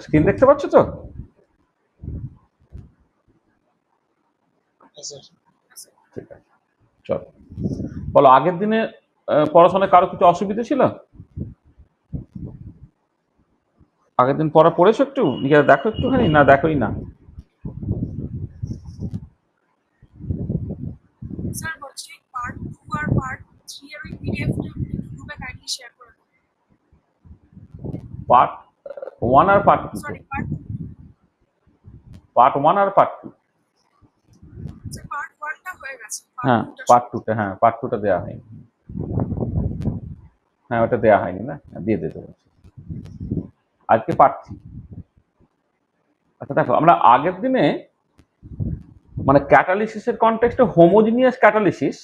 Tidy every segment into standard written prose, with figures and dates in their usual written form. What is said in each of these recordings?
Screen দেখতে পাচ্ছ তো? ঠিক আছে, চলো বলো। আগের দিনে পড়াশোনায় কারো কিছু অসুবিধা ছিল? আগের দিন পড়া পড়েছো? একটু নিজেরা দেখো একটুখানি, না দেখোই না? স্যার বলছি পার্ট 2 আর পার্ট 3 এর ওই পিডিএফটা আপনি গ্রুপে কাইন্ডলি শেয়ার করে দিন। পার্ট 1 আর পার্ট 2? সরি পার্ট পার্ট 1 আর পার্ট 2? স্যার পার্ট 1টা হয়ে গেছে, হ্যাঁ পার্ট 2টা, হ্যাঁ পার্ট 2টা দেওয়া হয়নি। হ্যাঁ ওটা দেওয়া হয়নি না, দিয়ে দিতে বলছি। আজকে পার্ট 3। আচ্ছা দেখো, আমরা আগের দিনে মানে ক্যাটালিসিসের কনটেক্সটে homogeneous catalysis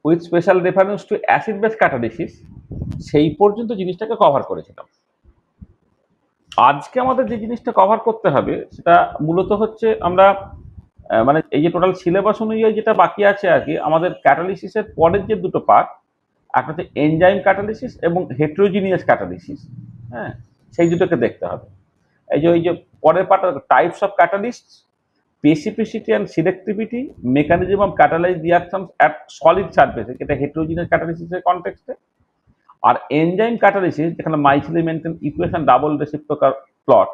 with special reference to acid base catalysis সেই পর্যন্ত জিনিসটাকে কভার করেছিলাম। আজকে আমাদের যে জিনিসটা কভার করতে হবে সেটা মূলত হচ্ছে আমরা মানে এই যে টোটাল সিলেবাস অনুযায়ী যেটা বাকি আছে আর কি, আমাদের ক্যাটালিসিসের পরের যে দুটো পার্ট, একটা হচ্ছে এনজাইম ক্যাটালিসিস এবং হেটেরোজিনিয়াস ক্যাটালিসিস। হ্যাঁ, সেই দুটোকে দেখতে হবে। এই যে পরের part, types of catalyst, specificity and selectivity, mechanism of catalyzed reactions at solid surface, এটা হেটেরোজিনিয়াস ক্যাটালিসিসের কনটেক্সটে। আর এনজাইম ক্যাটালিসিস যেখানে মাইকেলি মেন্টন ইকুয়েশন ডাবল রেসিপ্রোকাল প্লট,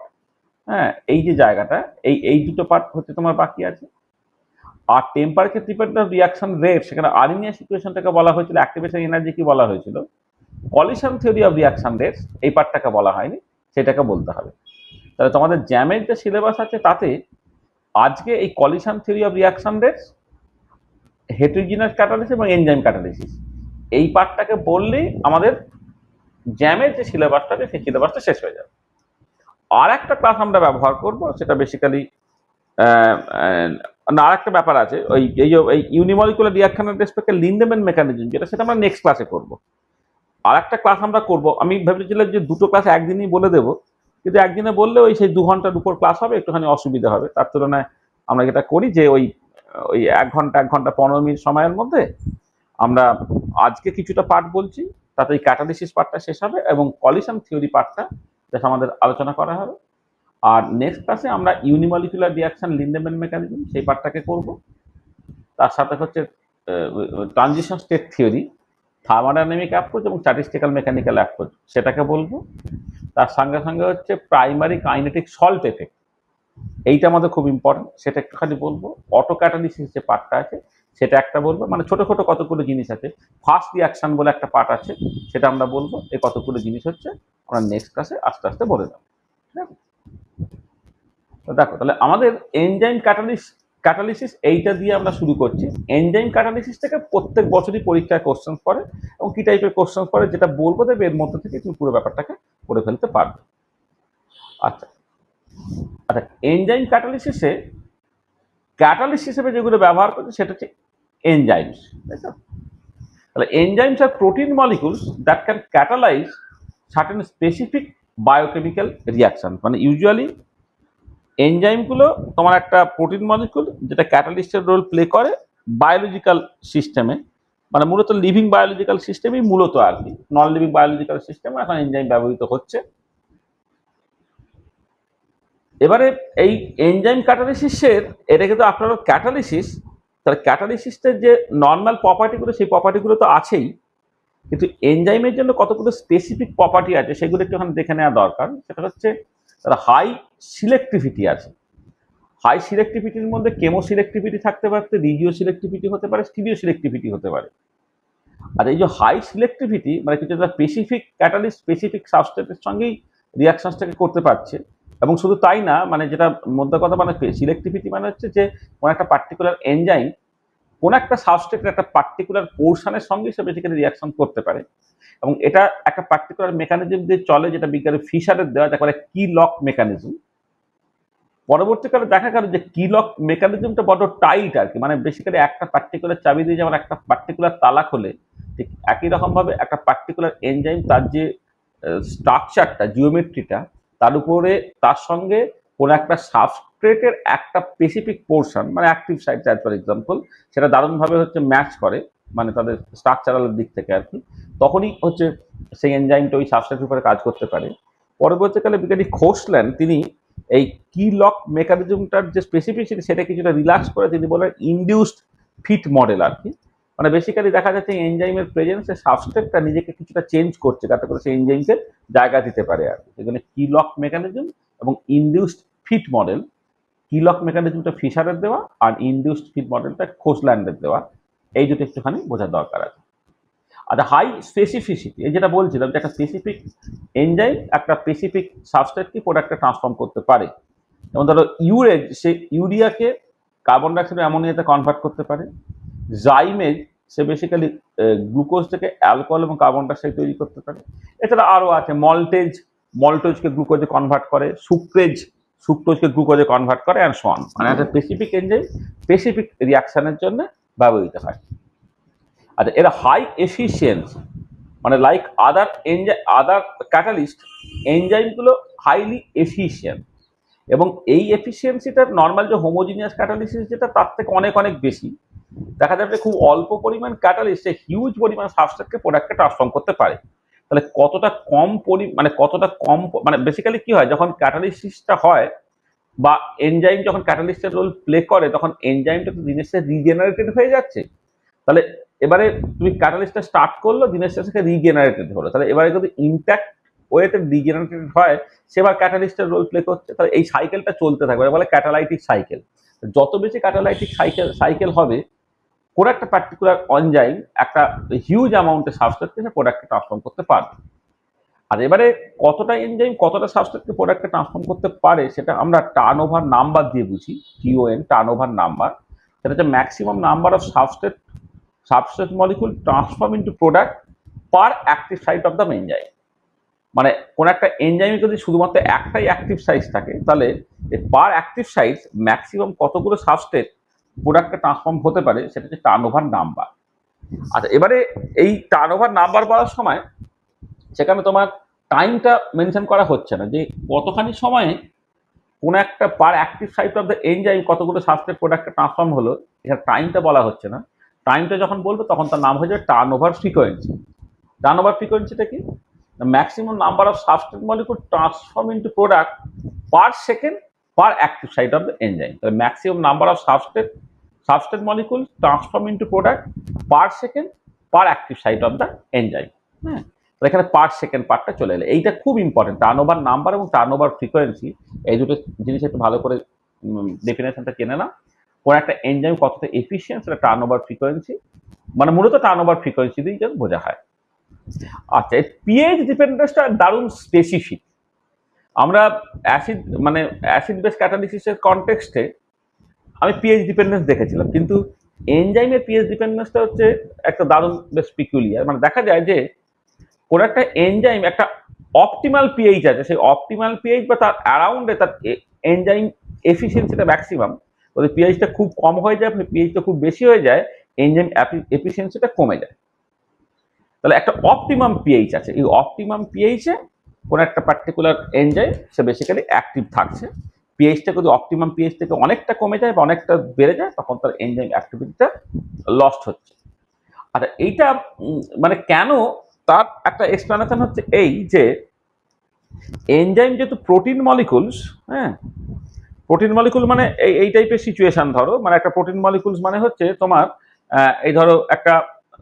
হ্যাঁ এই যে জায়গাটা, এই দুটো পার্ট হচ্ছে তোমার বাকি আছে। আর টেম্পারেচার ডিপেন্ডেন্ট রিয়াকশন রেট, সেখানে আর্নিয়াস ইকুয়েশনটাকে বলা হয়েছিল, অ্যাক্টিভেশন এনার্জি কি বলা হয়েছিল, collision theory of reaction rates এই পার্টটাকে বলা হয়নি, সেটাকে বলতে হবে। তাহলে তোমাদের জ্যামের যে সিলেবাস আছে তাতে আজকে এই collision theory of reaction rates, heterogeneous catalysis এবং এনজাইম ক্যাটালিসিস এই পার্টটাকে বললেই আমাদের জ্যামের যে সিলেবাসটা আছে সেই সিলেবাসটা শেষ হয়ে যাবে। আর একটা ক্লাস আমরা ব্যবহার করব, সেটা বেসিক্যালি আর একটা ব্যাপার আছে, ওই এই যে এই ইউনিমলিকুলার রিয়াকশনের রেসপেক্টে লিন্ডেম্যান মেকানিজম, যেটা সেটা আমরা নেক্সট ক্লাসে করব। আর একটা ক্লাস আমরা করব, আমি ভেবেছিলাম যে দুটো ক্লাস একদিনই বলে দেবো, কিন্তু একদিনে বললে ওই সেই 2 ঘন্টার উপর ক্লাস হবে, একটুখানি অসুবিধা হবে। তার তুলনায় আমরা যেটা করি যে ওই ওই 1 ঘন্টা 15 মিনিট সময়ের মধ্যে আমরা আজকে কিছুটা পার্ট বলছি, তাতে এই ক্যাটালিসিস পার্টটা শেষ হবে এবং কলিশন থিওরি পার্টটা যেটা আমাদের আলোচনা করা হবে। আর নেক্সট ক্লাসে আমরা ইউনিমলিকুলার রিয়াকশন লিন্ডেম্যান মেকানিজম সেই পার্টটাকে করব। তার সাথে হচ্ছে transition state theory, thermodynamic approach এবং স্ট্যাটিস্টিক্যাল মেকানিক্যাল অ্যাপ্রোচ সেটাকে বলবো। তার সঙ্গে সঙ্গে হচ্ছে প্রাইমারি কাইনেটিক সল্ট এফেক্ট, এইটা আমাদের খুব ইম্পর্টেন্ট, সেটা একটুখানি বলবো। অটো ক্যাটালিসিস যে পার্টটা আছে সেটা একটা বলবো, মানে ছোট ছোট কতগুলো জিনিস আছে। ফার্স্ট রিয়াকশন বলে একটা পার্ট আছে, সেটা আমরা বলবো। এই কতগুলো জিনিস হচ্ছে আমরা নেক্সট ক্লাসে আস্তে আস্তে বলে দেবো। ঠিক আছে, তো দেখো তাহলে আমাদের এনজাইম ক্যাটালিসিস এইটা দিয়ে আমরা শুরু করছি। এনজাইম ক্যাটালিসিস থেকে প্রত্যেক বছরই পরীক্ষায় কোশ্চেন পড়ে, এবং কি টাইপের কোশ্চেন পড়ে যেটা বলবো দেবে, এর মধ্যে থেকে তুমি পুরো ব্যাপারটাকে করে ফেলতে পারবে। আচ্ছা আচ্ছা, এনজাইম ক্যাটালিসিসে ক্যাটালিস্ট হিসেবে যেগুলো ব্যবহার করছে সেটা হচ্ছে এনজাইমস, তাই তো? তাহলে এনজাইমস আর protein molecules that can catalyse certain specific biochemical reaction. মানে ইউজুয়ালি এনজাইমগুলো তোমার একটা প্রোটিন মলিকুল যেটা ক্যাটালিস্টের রোল প্লে করে বায়োলজিক্যাল সিস্টেমে, মানে মূলত লিভিং বায়োলজিক্যাল সিস্টেমই মূলত আর কি, নন লিভিং বায়োলজিক্যাল সিস্টেমে এখন এনজাইম ব্যবহৃত হচ্ছে। এবারে এই এনজাইম ক্যাটালিসিসের, এটা কিন্তু আপনার ক্যাটালিসিস, তাহলে ক্যাটালিসিসের যে নর্মাল প্রপার্টিগুলো সেই প্রপার্টিগুলো তো আছেই, কিন্তু এনজাইমের জন্য কতগুলো স্পেসিফিক প্রপার্টি আছে সেগুলো একটুখানি দেখে নেওয়া দরকার। সেটা হচ্ছে তারা হাই সিলেক্টিভিটি আছে। হাই সিলেক্টিভিটির মধ্যে কেমো সিলেক্টিভিটি থাকতে পারে, রিজিও সিলেক্টিভিটি হতে পারে, স্টিরিও সিলেক্টিভিটি হতে পারে। আর এই যে হাই সিলেক্টিভিটি মানে কিছু একটা স্পেসিফিক ক্যাটালিস্ট স্পেসিফিক সাবস্ট্রেটের সঙ্গেই রিয়াকশনটাকে করতে পারছে। এবং শুধু তাই না, মানে যেটা মধ্যে কথা, মানে সিলেক্টিভিটি মানে হচ্ছে যে কোনো একটা পার্টিকুলার এনজাইম কোন একটা সাবস্ট্রেটের একটা পার্টিকুলার পোর্শনের সঙ্গে সে বেসিক্যালি রিয়াকশন করতে পারে, এবং এটা একটা পার্টিকুলার মেকানিজম দিয়ে চলে, যেটা বিজ্ঞানী ফিশারের দেওয়া, যাকে বলে কি লক মেকানিজম। পরবর্তীকালে দেখা গেল যে কি লক মেকানিজমটা বড় টাইট আর কি, মানে বেসিক্যালি একটা পার্টিকুলার চাবি দিয়ে যেমন একটা পার্টিকুলার তালা খোলে, ঠিক একই রকম ভাবে একটা পার্টিকুলার এনজাইম তার যে স্ট্রাকচারটা, জিওমেট্রিটা, তার উপরে তার সঙ্গে কোন একটা সাবস্ট্রেটের একটা স্পেসিফিক পোর্শন, মানে অ্যাক্টিভ সাইট ফর এক্সাম্পল, সেটা দারুণভাবে হচ্ছে ম্যাচ করে, মানে তাদের স্ট্রাকচারাল দিক থেকে আর কি, তখনই হচ্ছে সেই এনজাইমটা ওই সাবস্ট্রেটের উপরে কাজ করতে পারে। পরবর্তীকালে বিজ্ঞানী খোসল্যান্ড তিনি এই কি লক মেকানিজমটার যে স্পেসিফিসিটি সেটা কিছুটা রিল্যাক্স করে তিনি বলেন ইনডিউসড ফিট মডেল আর কি। মানে বেসিক্যালি দেখা যাচ্ছে এনজাইমের প্রেজেন্সে সাবস্ট্রেটটা নিজেকে কিছুটা চেঞ্জ করছে যাতে করে সেই এনজাইমকে জায়গা দিতে পারে আর কি। এখানে কি লক মেকানিজম এবং ইনডিউসড ফিট মডেল, কি লক মেকানিজমটা ফিশারের দেওয়া আর ইনডিউসড ফিট মডেলটা খোসল্যান্ডের দেওয়া, এই দুটো একটুখানি বোঝার দরকার আছে। আচ্ছা, হাই স্পেসিফিসিটি, এই যেটা বলছিলাম যে একটা স্পেসিফিক এনজাইম একটা স্পেসিফিক সাবস্ট্রেটকে প্রোডাক্টে ট্রান্সফর্ম করতে পারে। যেমন ধরো ইউরেজ, সে ইউরিয়াকে কার্বন ডাইঅক্সাইড অ্যামোনিয়াতে কনভার্ট করতে পারে। জাইমেজ, সে বেসিক্যালি গ্লুকোজ থেকে অ্যালকোহল এবং কার্বন ডাইঅক্সাইড তৈরি করতে পারে। এছাড়া আরও আছে মল্টেজ, মল্টোজকে গ্লুকোজে কনভার্ট করে, সুক্রেজ, সুক্রোজকে গ্লুকোজে কনভার্ট করে অ্যান্ড সো অন। মানে একটা স্পেসিফিক এনজাইম স্পেসিফিক রিয়াকশনের জন্য ব্যবহৃত হয়। আচ্ছা, এরা হাই এফিসিয়েন্সি, মানে লাইক আদার ক্যাটালিস্ট, এনজাইমগুলো হাইলি এফিসিয়েন্ট এবং এই এফিসিয়েন্সিটা নর্মাল যে হোমোজিনিয়াস ক্যাটালিসিস যেটা তার থেকে অনেক অনেক বেশি। দেখা যাবে খুব অল্প পরিমাণ ক্যাটালিস্টে হিউজ পরিমাণ সাবস্ট্রেটকে প্রোডাক্টকে ট্রান্সফর্ম করতে পারে। তাহলে কতটা কম মানে বেসিক্যালি কি হয়, যখন ক্যাটালিসিসটা হয় বা এনজাইম যখন ক্যাটালিস্টের রোল প্লে করে তখন এনজাইমটা তো দিনের শেষে রিজেনারেটেড হয়ে যাচ্ছে। তাহলে এবারে তুমি ক্যাটালিস্টটা স্টার্ট করলো, দিনের শেষে রিজেনারেটেড হলো, তাহলে এবারে যদি ইনট্যাক্ট ওয়েতে রিজেনারেটেড হয় সেবার ক্যাটালিস্টের রোল প্লে করছে, তাহলে এই সাইকেলটা চলতে থাকবে, বলে ক্যাটালাইটিক সাইকেল। যত বেশি ক্যাটালাইটিক সাইকেল হবে, কোনো একটা পার্টিকুলার এনজাইম একটা হিউজ অ্যামাউন্টের সাবস্ট্রেটকে সে প্রোডাক্টকে ট্রান্সফর্ম করতে পারবে। আর এবারে কতটা এনজাইম কতটা সাবস্ট্রেটকে প্রোডাক্টকে ট্রান্সফর্ম করতে পারে সেটা আমরা টার্নওভার নাম্বার দিয়ে বুঝি, টিওএন, টার্নওভার নাম্বার। সেটা হচ্ছে maximum number of substrate molecule transform into product per active site of the enzyme. মানে কোন একটা এনজাইমে যদি শুধুমাত্র একটাই অ্যাক্টিভ সাইট থাকে তাহলে পার অ্যাক্টিভ সাইট ম্যাক্সিমাম কতগুলো সাবস্ট্রেট প্রোডাক্টকে ট্রান্সফর্ম হতে পারে সেটা হচ্ছে টার্নওভার নাম্বার। আচ্ছা, এবারে এই টার্নওভার নাম্বার বলার সময় সেখানে তোমার টাইমটা মেনশন করা হচ্ছে না যে কতখানি সময়ে কোনো একটা per active site of the enzyme কতগুলো সাবস্ট্রেট প্রোডাক্টে ট্রান্সফর্ম হলো, এখানে টাইমটা বলা হচ্ছে না। টাইমটা যখন বলবো তখন তার নাম হয়ে যাবে টার্নওভার ফ্রিকোয়েন্সি। টার্নওভার ফ্রিকোয়েন্সিটা কি? Maximum number of substrate molecule transform into product per second per active site of the enzyme. তাহলে maximum number of substrate molecule transform into product per second per active site of the enzyme. হ্যাঁ, এখানে per second পার্টটা চলে এলে, এইটা খুব important. Turnover number এবং turnover frequency এই দুটো জিনিস একটু ভালো করে ডেফিনেশনটা জেনে না। কোন একটা এনজাইম কতটা এফিসিয়েন্ট সেটা টার্নওভার ফ্রিকোয়েন্সি, মানে মূলত টার্নওভার ফ্রিকোয়েন্সি দিয়েই যেন বোঝা হয়। আচ্ছা, পিএইচ ডিপেন্ডেন্সটা দারুণ স্পেসিফিক। আমরা অ্যাসিড বেস ক্যাটালিসিসের কনটেক্সটে আমি পিএইচ ডিপেন্ডেন্স দেখেছিলাম, কিন্তু এনজাইমের পিএইচ ডিপেন্ডেন্সটা হচ্ছে একটা দারুণ বেশ পিকুলিয়ার। মানে দেখা যায় যে কোন একটা এনজাইম একটা অপটিমাল পিএইচ আছে, সেই অপটিমাল পিএইচ বা তার অ্যারাউন্ডে তার এনজাইম এফিসিয়েন্সিটা ম্যাক্সিমাম। যদি পিএইচটা খুব কম হয়ে যায়, পিএইচটা খুব বেশি হয়ে যায়, এনজাইম এফিসিয়েন্সিটা কমে যায়। তাহলে একটা অপটিমাম পিএইচ আছে, এই অপটিমাম পিএইচে কোনো একটা পার্টিকুলার এনজাইম সে বেসিক্যালি অ্যাক্টিভ থাকছে। পিএইচটা যদি অপটিমাম পিএইচ থেকে অনেকটা কমে যায় বা অনেকটা বেড়ে যায় তখন তার এনজাইম অ্যাক্টিভিটিটা লস্ট হচ্ছে। আচ্ছা, এইটা মানে কেন, তার একটা এক্সপ্লেনেশন হচ্ছে এই যে এনজাইম যেহেতু প্রোটিন মলিকুলস, হ্যাঁ, প্রোটিন মলিকুল মানে এই টাইপের সিচুয়েশন। ধরো মানে একটা প্রোটিন মলিকুলস মানে হচ্ছে তোমার এই ধরো একটা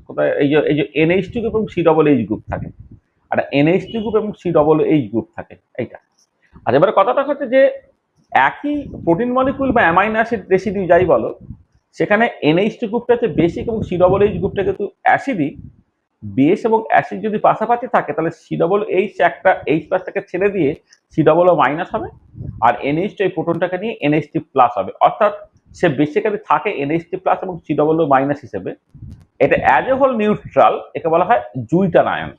কোথায় এই যে NH2 গ্রুপ এবং COOH গ্রুপ থাকে, আর NH2 গ্রুপ এবং COOH গ্রুপ থাকে এইটা। আর এবারে কথাটা হচ্ছে যে একই প্রোটিন মলিকুল বা অ্যামাইনো অ্যাসিড রেসিডিউ যাই বলো, সেখানে NH2 গ্রুপটা হচ্ছে বেসিক এবং COOH গ্রুপটা কিন্তু অ্যাসিডিক। বেস এবং অ্যাসিড যদি পাশাপাশি থাকে তাহলে COOH একটা H+টাকে ছেড়ে দিয়ে COO- হবে, আর NH2 এই প্রোটনটাকে নিয়ে NH3+ হবে। অর্থাৎ সে বেসিক্যালি থাকে NH3+ এবং COO- হিসেবে। এটা অ্যাজ এ হোল নিউট্রাল, একে বলা হয় জুইটার আয়ন,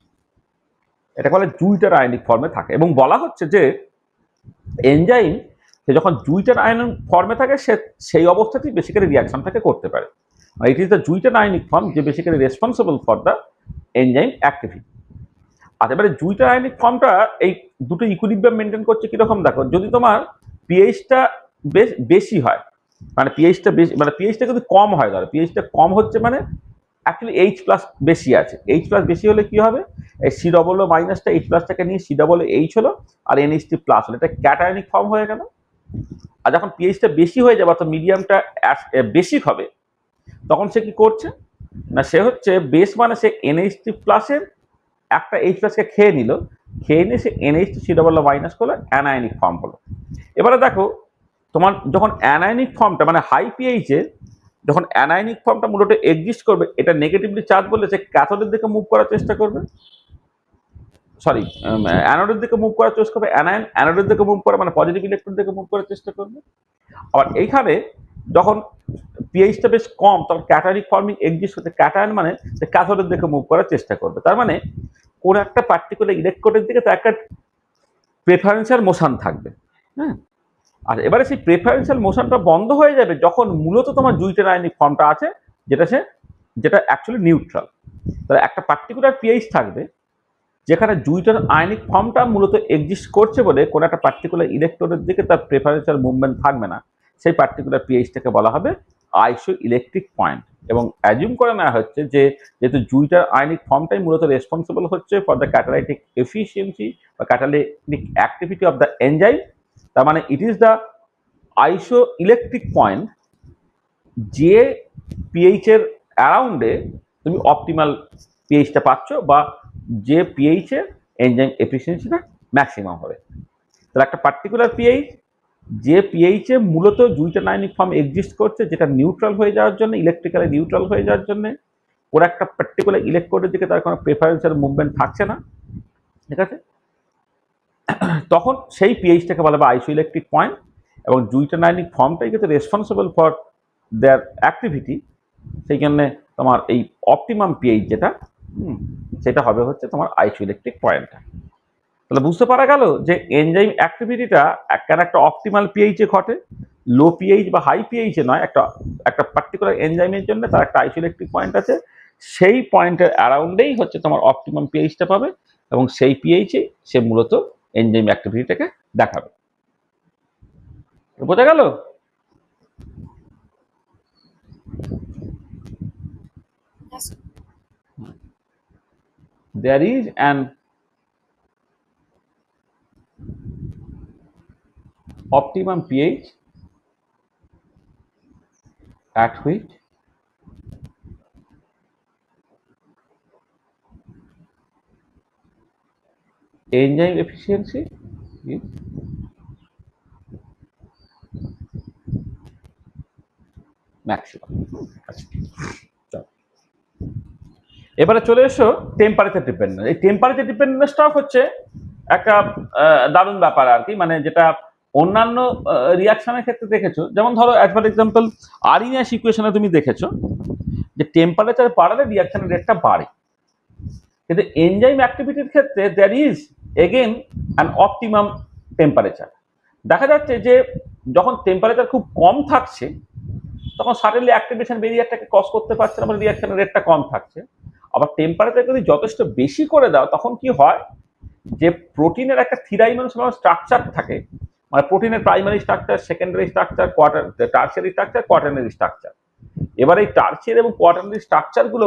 এটা বলে জুইটার আয়নিক ফর্মে থাকে। এবং বলা হচ্ছে যে এনজাইম সে যখন জুইটার আয়ন ফর্মে থাকে সে সেই অবস্থাতেই বেসিক্যালি রিয়াকশনটাকে করতে পারে। It is the zwitter ionic form যে basically responsible for the enzyme activity. আর এবারে জুইটার আয়নিক ফর্মটা এই দুটো ইকুইলিব্রিয়াম মেনটেন করছে কিরকম দেখো, যদি তোমার পিএইচটা বেশি হয়, মানে পিএইচটা বেশি, মানে পিএইচটা যদি কম হয়, ধরো পিএইচটা কম হচ্ছে মানে অ্যাকচুয়ালি H+ বেশি আছে। H+ বেশি হলে কি হবে, এই COO- H+টাকে নিয়ে COOH হলো আর NH3+ হলো, এটা ক্যাটায়নিক ফর্ম হয়ে গেল। আর যখন পিএইচটা বেশি হয়ে যাবে অর্থাৎ মিডিয়ামটা বেশি হবে, তখন সে কি করছে না, সে হচ্ছে বেস মানে সে NH3 প্লাসের একটা H প্লাসকে খেয়ে নিল, খেয়ে নিয়ে সে NH2 COO মাইনাস করলো, অ্যানায়নিক ফর্ম হলো। এবারে দেখো তোমার যখন অ্যানায়নিক ফর্মটা মানে হাই পিএইচে যখন অ্যানায়নিক ফর্মটা মূলত এক্সিস্ট করবে, এটা নেগেটিভলি চার্জ বলে সে ক্যাথোডের দিকে মুভ করার চেষ্টা করবে, সরি অ্যানোডের দিকে মুভ করার চেষ্টা করবে, অ্যানায়ন অ্যানোডের দিকে মুভ করে মানে পজিটিভ ইলেকট্রন দিকে মুভ করার চেষ্টা করবে। আবার এইখানে যখন পিএইচটা বেশ কম তখন ক্যাটায়নিক ফর্মিং এক্সিস্ট হতে, ক্যাটায়ন মানে সে ক্যাথোডের দিকে মুভ করার চেষ্টা করবে। তার মানে কোন একটা পার্টিকুলার ইলেকট্রোডের দিকে তার একটা প্রেফারেন্সিয়াল মোশন থাকবে। হ্যাঁ, আর এবারে সেই প্রেফারেন্সিয়াল মোশনটা বন্ধ হয়ে যাবে যখন মূলত তোমার জুইটার আয়নিক ফর্মটা আছে, যেটা অ্যাকচুয়ালি নিউট্রাল। তাহলে একটা পার্টিকুলার পিএইচ থাকবে যেখানে জুইটার আয়নিক ফর্মটা মূলত এক্সিস্ট করছে বলে কোনো একটা পার্টিকুলার ইলেকট্রনের দিকে তার প্রেফারেন্সিয়াল মুভমেন্ট থাকবে না, সেই পার্টিকুলার পিএইচটাকে বলা হবে আইসো ইলেকট্রিক পয়েন্ট। এবং অ্যাজিউম করে নেওয়া হচ্ছে যে যেহেতু জুইটার আয়নিক ফর্মটাই মূলত রেসপন্সিবল হচ্ছে ফর দ্য ক্যাটালাইটিক এফিসিয়েন্সি বা catalytic activity of the enzyme, তার মানে ইট ইজ দ্য আইসো ইলেকট্রিক পয়েন্ট যে পিএইচ এর অ্যারাউন্ডে তুমি অপটিমাল পিএইচটা পাচ্ছ বা যে পিএইচ এর এনজাইম এফিসিয়েন্সিটা ম্যাক্সিমাম হবে। তাহলে একটা পার্টিকুলার পিএইচ যে পিএইচ এ মূলত জুইটার আয়নিক ফর্ম এক্সিস্ট করছে, যেটা নিউট্রাল হয়ে যাওয়ার জন্য, ইলেকট্রিক্যালি নিউট্রাল হয়ে যাওয়ার জন্য ওর একটা পার্টিকুলার ইলেকট্রোডের দিকে তার কোনো প্রেফারেন্সিয়াল মুভমেন্ট থাকছে না, ঠিক আছে, তখন সেই পিএইচটাকে বলা হবে আইসো ইলেকট্রিক পয়েন্ট। এবং জুইটার আয়নিক ফর্মটাই কিন্তু রেসপন্সিবল ফর দেয়ার অ্যাক্টিভিটি, সেই জন্য তোমার এই অপটিমাম পিএইচ যেটা সেটা হবে হচ্ছে তোমার আইসো ইলেকট্রিক পয়েন্টটা। তাহলে বুঝতে পারা গেল যে এনজাইম অ্যাক্টিভিটিটা একটা অপটিমাল পিএইচে ঘটে, লো পিএইচ বা হাই পিএইচে নয়। একটা পার্টিকুলার এনজাইমের জন্য তার একটা আইসো ইলেকট্রিক পয়েন্ট আছে, সেই পয়েন্টের অ্যারাউন্ডেই হচ্ছে তোমার অপটিমাম পিএইচটা পাবে এবং সেই পিএইচে সে মূলত এনজাইম অ্যাক্টিভিটিটাকে দেখাবে। বোঝা গেল? Yes. There is an optimum pH at which enzyme efficiency is maximum. এবারে চলে এসো টেম্পারেচার ডিপেন্ডেন্স। এই টেম্পারেচার ডিপেন্ডেন্সটাও হচ্ছে একটা দারুণ ব্যাপার আর কি, মানে যেটা অন্যান্য রিয়াকশনের ক্ষেত্রে দেখেছো। যেমন ধরো অ্যাজ ফর এক্সাম্পল আরিনাস ইকুয়েশনে তুমি দেখেছো যে টেম্পারেচার বাড়ালে রিয়াকশনের রেটটা বাড়ে, কিন্তু এনজাইম অ্যাক্টিভিটির ক্ষেত্রে there is again an optimum temperature. দেখা যাচ্ছে যে যখন টেম্পারেচার খুব কম থাকছে তখন সাডেনলি অ্যাক্টিভেশন বেরিয়ারটাকে ক্রস করতে পারছে না, রিয়াকশনের রেটটা কম থাকছে। আবার টেম্পারেচার যদি যথেষ্ট বেশি করে দাও তখন কি হয়, যে প্রোটিনের একটা থ্রি ডাইমেনশনাল স্ট্রাকচার থাকে, মানে প্রোটিনের primary structure, secondary structure, tertiary structure, quaternary structure. এবার এই টারশিয়ারি এবং কোয়াটারনারি স্ট্রাকচারগুলো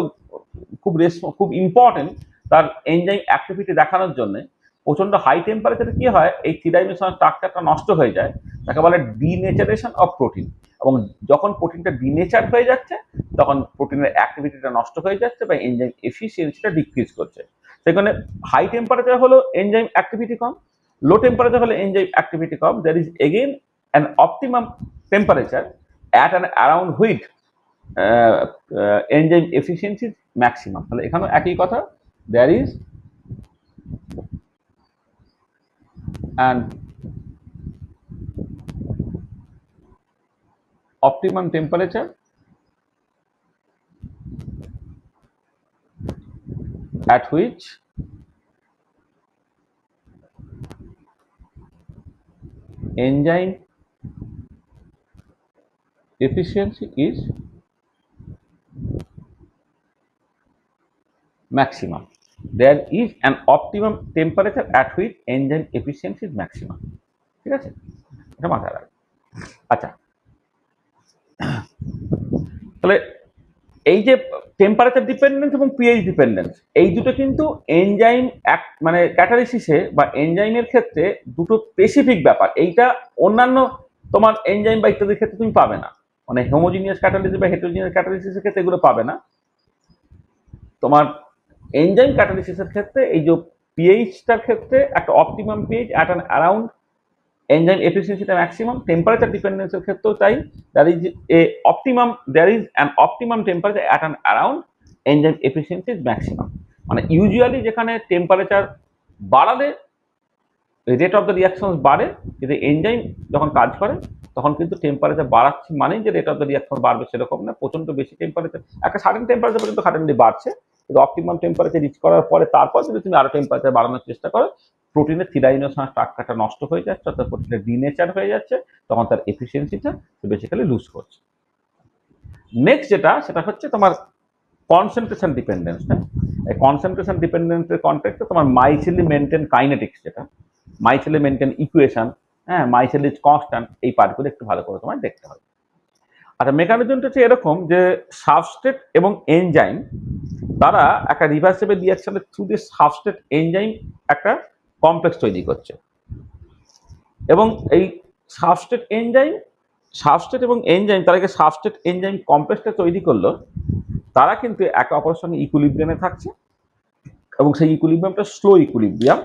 খুব ইম্পর্টেন্ট তার এনজাইম অ্যাক্টিভিটি দেখানোর জন্য। প্রচন্ড হাই টেম্পারেচারে কি হয়, এই থ্রি ডাইমেনশনাল স্ট্রাকচারটা নষ্ট হয়ে যায়, তাকে বলে ডিনেচারেশন অফ প্রোটিন। এবং যখন প্রোটিনটা ডিনেচার হয়ে যাচ্ছে তখন প্রোটিনের অ্যাক্টিভিটিটা নষ্ট হয়ে যাচ্ছে বা এনজাইম এফিসিয়েন্সিটা ডিক্রিজ করছে। সেখানে হাই টেম্পারেচার হলো এনজাইম অ্যাক্টিভিটি কম, লো টেম্পারেচার হলে এনজাইম অ্যাক্টিভিটি কম। There is again an optimum temperature at an around which enzyme efficiency maximum. তাহলে এখানেও একই কথা, there is an optimum temperature at which enzyme efficiency is maximum. There is an optimum temperature at which enzyme efficiency is maximum. ঠিক আছে, এটা মাথায় রাখবে। আচ্ছা, তাহলে এই যে টেম্পারেচার ডিপেন্ডেন্স এবং পিএইচ ডিপেন্ডেন্স, এই দুটো কিন্তু এনজাইম মানে ক্যাটালিসিসে বা এনজাইমের ক্ষেত্রে দুটো স্পেসিফিক ব্যাপার। এইটা অন্যান্য তোমার এনজাইম বা ইত্যাদির ক্ষেত্রে তুমি পাবে না, মানে হোমোজিনিয়াস ক্যাটালিসিস বা হেটেরোজিনিয়াস ক্যাটালিসিসের ক্ষেত্রে এগুলো পাবে না। তোমার এনজাইম ক্যাটালিসিসের ক্ষেত্রে এই যে পিএইচটার ক্ষেত্রে একটা optimum pH at an around enzyme এফিসিয়েন্সিটা ম্যাক্সিমাম, টেম্পারেচার ডিপেন্ডেন্সের ক্ষেত্রেও তাই, there is an optimum temperature at an around enzyme efficiency is maximum। মানে ইউজুয়ালি যেখানে টেম্পারেচার বাড়ালে রেট অফ দ্য রিয়াকশন বাড়ে, কিন্তু এনজাইম যখন কাজ করে তখন কিন্তু টেম্পারেচার বাড়াচ্ছে মানেই যে রেট অফ দ্য রিয়াকশন বাড়বে সেরকম না। প্রচন্ড বেশি টেম্পারেচার, একটা সার্টেন টেম্পারেচার পর্যন্ত সার্টেনলি বাড়ছে, কিন্তু অপটিমাম টেম্পারেচার রিচ করার পরে তারপর যদি তুমি আরো টেম্পারেচার বাড়ানোর চেষ্টা করো, প্রোটিনের থিরাইনোস স্ট্রাকচারটা নষ্ট হয়ে যাচ্ছে, অর্থাৎ প্রোটিনের ডিনেচার হয়ে যাচ্ছে, তখন তার এফিসিয়েন্সিটা বেসিক্যালি লুজ করছে। নেক্সট যেটা, সেটা হচ্ছে তোমার কনসেন্ট্রেশন ডিপেন্ডেন্সটা। এই কনসেন্ট্রেশন ডিপেন্ডেন্সের কন্টেক্সটে তোমার মাইসেলি মেনটেন কাইনেটিক্স, যেটা মাইসেলি মেনটেন ইকুয়েশন, হ্যাঁ, মাইসেলিজ কনস্ট্যান্ট, এই পার্টগুলো একটু ভালো করে তোমার দেখতে হবে। আচ্ছা, মেকানিজমটা হচ্ছে এরকম যে সাবস্ট্রেট এবং এনজাইম তারা একটা রিভার্সিবল রিঅ্যাকশনের থ্রু দিয়ে সাবস্ট্রেট এনজাইম একটা কমপ্লেক্স তৈরি করছে, এবং এই সাবস্ট্রেট এবং এনজাইম তাদেরকে সাবস্ট্রেট এনজাইম কমপ্লেক্সটা তৈরি করলো, তারা কিন্তু একে অপরের সঙ্গে ইকুইলিব্রিয়ামে থাকছে, এবং সেই ইকুইলিব্রিয়ামটা স্লো ইকুইলিব্রিয়াম।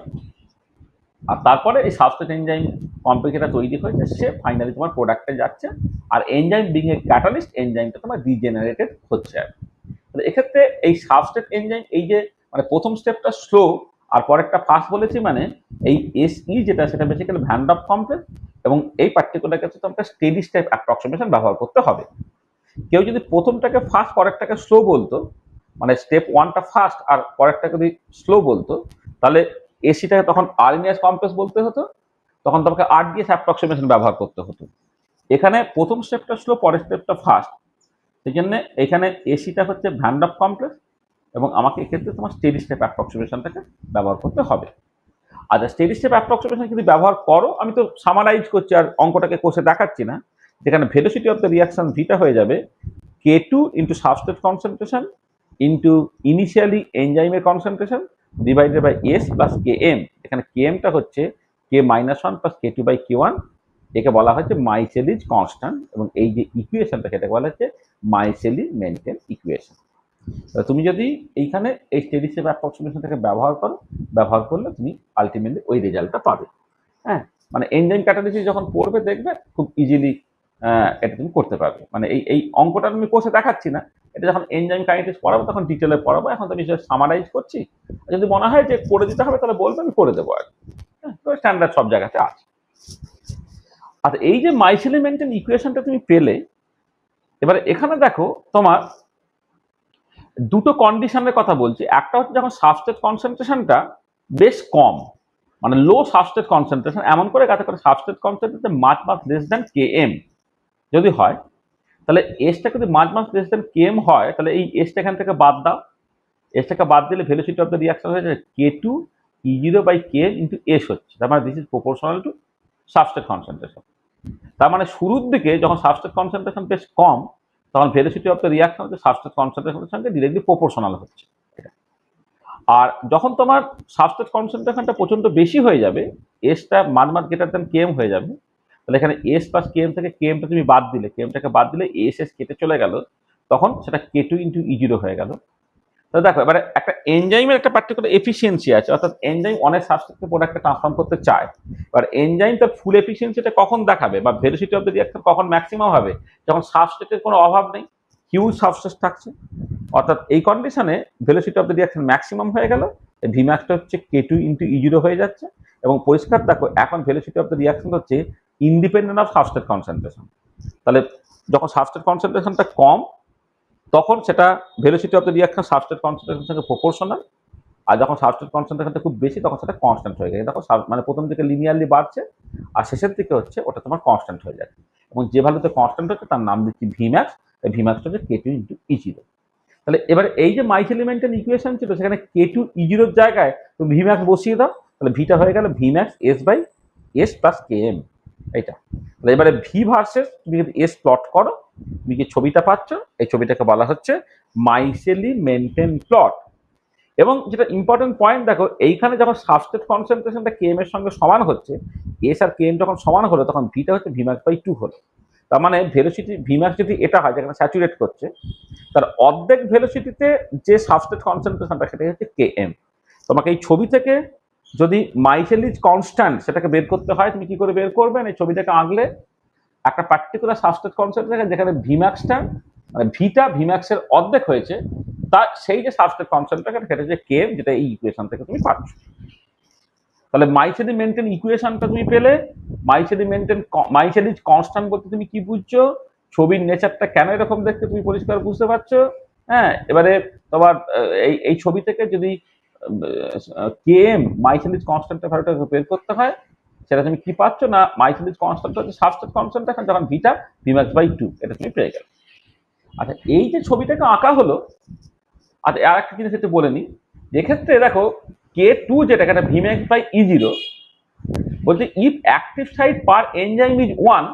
আর তারপরে এই সাবস্ট্রেট এনজাইম কমপ্লেক্স যেটা তৈরি হয়েছে সে ফাইনালি তোমার প্রোডাক্টে যাচ্ছে, আর এনজাইম বিং এ ক্যাটালিস্ট, এনজাইমটা তোমার রিজেনারেটেড হচ্ছে। আর এক্ষেত্রে এই সাবস্ট্রেট এনজাইম এই যে মানে প্রথম স্টেপটা স্লো আর পরেরটা ফাস্ট বলেছি, মানে এই এসই যেটা সেটা বেসিক্যালি ভ্যান ডার কমপ্লেক্স, এবং এই পার্টিকুলার ক্ষেত্রে তোমাকে স্টেডি স্টেপ অ্যাপ্রক্সিমেশন ব্যবহার করতে হবে। কেউ যদি প্রথমটাকে ফাস্ট পরেরটাকে স্লো বলতো, মানে স্টেপ ওয়ানটা ফাস্ট আর পরেরটাকে যদি স্লো বলতো, তাহলে এসিটাকে তখন আরএনএস কমপ্লেক্স বলতে হতো, তখন তোমাকে আরডিএস অ্যাপ্রক্সিমেশন ব্যবহার করতে হতো। এখানে প্রথম স্টেপটা স্লো, পরের স্টেপটা ফাস্ট, সেই জন্য এখানে এসিটা হচ্ছে ভ্যান ডার কমপ্লেক্স, এবং আমাকে এক্ষেত্রে তোমার স্টেডি স্টেপ অ্যাপ্রক্সিমেশনটাকে ব্যবহার করতে হবে। আচ্ছা, স্টেডি স্টেপ অ্যাপ্রক্সিমেশন যদি ব্যবহার করো, আমি তো সামারাইজ করছি আর অঙ্কটাকে কোষে দেখাচ্ছি না, যেখানে ভেলোসিটি অফ দ্য রিয়াকশন ভিটা হয়ে যাবে K2 into substrate concentration into initially এনজাইমের concentration divided by S plus Km। এখানে Kmটা হচ্ছে K-1 plus K2 by K1, একে বলা হচ্ছে মাইসেলিজ কনস্ট্যান্ট, এবং এই যে ইকুয়েশনটা সেটাকে বলা হচ্ছে মাইসেলি মেনটেন ইকুয়েশন। তুমি যদি এইখানে এই স্টেডি স্টেপ অ্যাপ্রক্সিমেশনটাকে ব্যবহার করলে তুমি আলটিমেটলি ওই রেজাল্টটা পাবে। হ্যাঁ, মানে এনজাইম ক্যাটালিসিস যখন পড়বে দেখবে খুব ইজিলি এটা তুমি করতে পারবে। মানে এই অঙ্কটা আমি কোর্সে দেখাচ্ছি না, এটা যখন এনজাইম কাইনেটিক্স পড়াবো তখন ডিটেলে পড়াবো। এখন তো আমি সামারাইজ করছি, যদি মনে হয় যে করে দিতে হবে তাহলে বলবে, আমি করে দেবো আর কি। হ্যাঁ, তো স্ট্যান্ডার্ড সব জায়গাতে আছে। আচ্ছা, এই যে মাইসেলি মেনটেন ইকুয়েশনটা তুমি পেলে, এবারে এখানে দেখো তোমার দুটো কন্ডিশনের কথা বলছি। একটা হচ্ছে যখন সাবস্ট্রেট কনসেন্ট্রেশনটা বেশ কম, মানে লো সাবস্ট্রেট কনসেন্ট্রেশন, এমন করে যাতে করে সাবস্ট্রেট কনসেন্ট্রেশন মাছ লেস দ্যান Km যদি হয়, তাহলে এসটা যদি মাছ লেস দ্যান Km হয়, তাহলে এই এসটা এখান থেকে বাদ দাও। এসটাকে বাদ দিলে ভেলোসিটি অফ দ্য রিয়াকশন হয়ে যায় K2 E0 by Km into S হচ্ছে, তার মানে this is proportional to substrate concentration. তার মানে শুরুর দিকে যখন সাবস্ট্রেট কনসেন্ট্রেশন বেশ কম, তখন ভেলোসিটি অফ দ্য রিয়াকশন হচ্ছে সাবস্ট্রেট কনসেন্ট্রেশনের সঙ্গে ডিরেক্টলি প্রপোর্শনাল হচ্ছে। আর যখন তোমার সাবস্ট্রেট কনসেন্ট্রেশনটা প্রচন্ড বেশি হয়ে যাবে, এসটা মাঝ গ্রেটার দ্যান Km হয়ে যাবে, তাহলে এখানে এস প্লাস Km থেকে Kmটা তুমি বাদ দিলে, Kmটাকে বাদ দিলে এস কেটে চলে গেল, তখন সেটা K2 ইন্টু E0 হয়ে গেল। তো দেখো, এবারে একটা এনজাইমের একটা পার্টিকুলার এফিসিয়েন্সি আছে, অর্থাৎ এনজাইম অনেক সাবস্ট্রেটকে প্রোডাক্টে ট্রান্সফর্ম করতে চায়। এবার এনজাইম তার ফুল এফিসিয়েন্সিটা কখন দেখাবে বা ভেলোসিটি অফ দ্য রিঅ্যাকশন কখন ম্যাক্সিমাম হবে, যখন সাবস্ট্রেটের কোনো অভাব নেই, হিউজ সাবস্ট্রেট থাকছে, অর্থাৎ এই কন্ডিশনে velocity of the reaction maximum হয়ে গেল, ভিম্যাক্সটা হচ্ছে K2 ইন্টু E0 হয়ে যাচ্ছে। এবং পরিষ্কার দেখো, এখন ভেলোসিটি অফ দ্য রিঅ্যাকশন হচ্ছে ইন্ডিপেন্ডেন্ট অফ সাবস্ট্রেট কনসেন্ট্রেশন। তাহলে যখন সাবস্ট্রেট কনসেন্ট্রেশনটা কম, তখন সেটা velocity of the reaction substrate কনসেন্ট্রেশনের সঙ্গে প্রপোর্শনাল, আর যখন সাবস্ট্রেট কনসেন্ট্রেশনটা খুব বেশি তখন সেটা কনস্ট্যান্ট হয়ে গেছে। দেখো, মানে প্রথম দিকে লিনিয়ারলি বাড়ছে আর শেষের দিকে হচ্ছে ওটা তোমার কনস্ট্যান্ট হয়ে যাচ্ছে, এবং যে ভ্যালুতে কনস্ট্যান্ট হচ্ছে তার নাম দিচ্ছি ভিম্যাক্স। ভিম্যাক্সটা হচ্ছে K2 ইন্টু E0। তাহলে এবারে এই যে মাইসেলি মেনটেন ইকুয়েশন ছিল, সেখানে K2 E0 জায়গায় তুমি ভিম্যাক্স বসিয়ে দাও, তাহলে ভিটা হয়ে গেল V max S by S plus Km। এইটা তাহলে এবারে ভি ভার্সেস তুমি যদি এস প্লট করো, তুমি যে ছবিটা পাচ্ছ, এই ছবিটাকে বলা হচ্ছে মাইসেলি মেনটেন প্লট। এবং যেটা ইম্পর্টেন্ট পয়েন্ট দেখো, এইখানে যখন সাবস্ট্রেট কনসেন্ট্রেশনটা কেএম এর সঙ্গে সমান হচ্ছে, এস আর কেএম যখন সমান হলো তখন ভিটা হচ্ছে ভিম্যাক্স বাই 2 হলো। তার মানে ভেলোসিটি ভিম্যাক্স যদি এটা হয় যেখানে স্যাচুরেট করছে, তার অর্ধেক ভেলোসিটিতে যে সাবস্ট্রেট কনসেন্ট্রেশনটা সেটা হচ্ছে কেএম। তোমাকে এই ছবি থেকে যদি মাইকেলিস কনস্ট্যান্ট সেটাকে বের করতে হয়, তুমি কি করে বের করবে? এই ছবিটাকে আঁকলে একটা পার্টিকুলার সাবস্ট্রেট কনসেন্ট্রেশন যেখানে ভিম্যাক্সটা মানে ভিটা ভিম্যাক্সের অর্ধেক হয়েছে, তার সেই যে সাবস্ট্রেট কনসেন্ট্রেশন সেটা হচ্ছে কেএম, যেটা এই ইকুয়েশন থেকে তুমি পাচ্ছ। তাহলে মাইকেলিস মেন্টেন ইকুয়েশনটা তুমি পেলে। মাইকেলিস কনস্ট্যান্ট বলতে তুমি কি বুঝছো, ছবির নেচারটা কেন এরকম দেখতে তুমি পরিষ্কার বুঝতে পারছো। হ্যাঁ, এবারে তোমার এই ছবি থেকে যদি কেএম মাইকেলিস কনস্ট্যান্টের ভ্যালুটাকে বের করতে হয়, সেটা তুমি কি পাচ্ছ না, মাইকেলিস কনস্ট্যান্ট হচ্ছে সাবস্ট্রেট কনসেন্ট্রেশন যখন ভিটা ভিম্যাক্স বাই 2, এটা তুমি পেয়ে গেলে। আচ্ছা, এই যে ছবিটাকে আঁকা হলো, আচ্ছা আর একটা জিনিস একটু বলে নিই। এক্ষেত্রে দেখো K2 যেটা এখানে ভিম্যাক্স বাই E0 বলছে if active site per enzyme is 1,